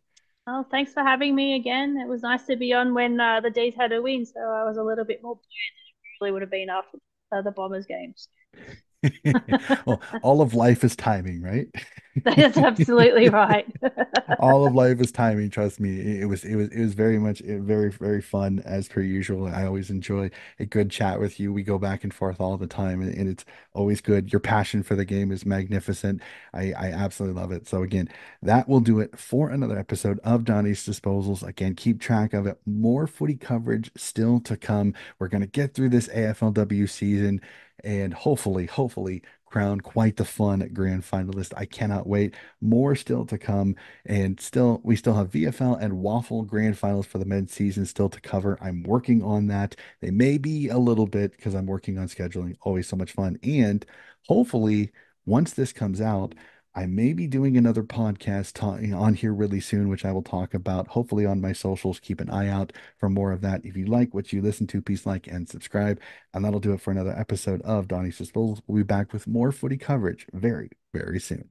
Well, thanks for having me again. It was nice to be on when the D's had a win, so I was a little bit more really would have been after. the Bombers games. Well, all of life is timing, right? That is absolutely right. All of life is timing. Trust me. It was very much very fun as per usual. I always enjoy a good chat with you. We go back and forth all the time, and it's always good. Your passion for the game is magnificent. I absolutely love it. So again, that will do it for another episode of Donnie's Disposals. Again, keep track of it. More footy coverage still to come. We're gonna get through this AFLW season and hopefully crown quite the fun grand finalist. I cannot wait. More still to come. And still, we still have VFL and Waffle grand finals for the men's season still to cover. I'm working on that. They may be a little bit because I'm working on scheduling. Always so much fun. And hopefully, once this comes out, I may be doing another podcast on here really soon, which I will talk about hopefully on my socials. Keep an eye out for more of that. If you like what you listen to, please like and subscribe. And that'll do it for another episode of Donnie's Disposals. We'll be back with more footy coverage very soon.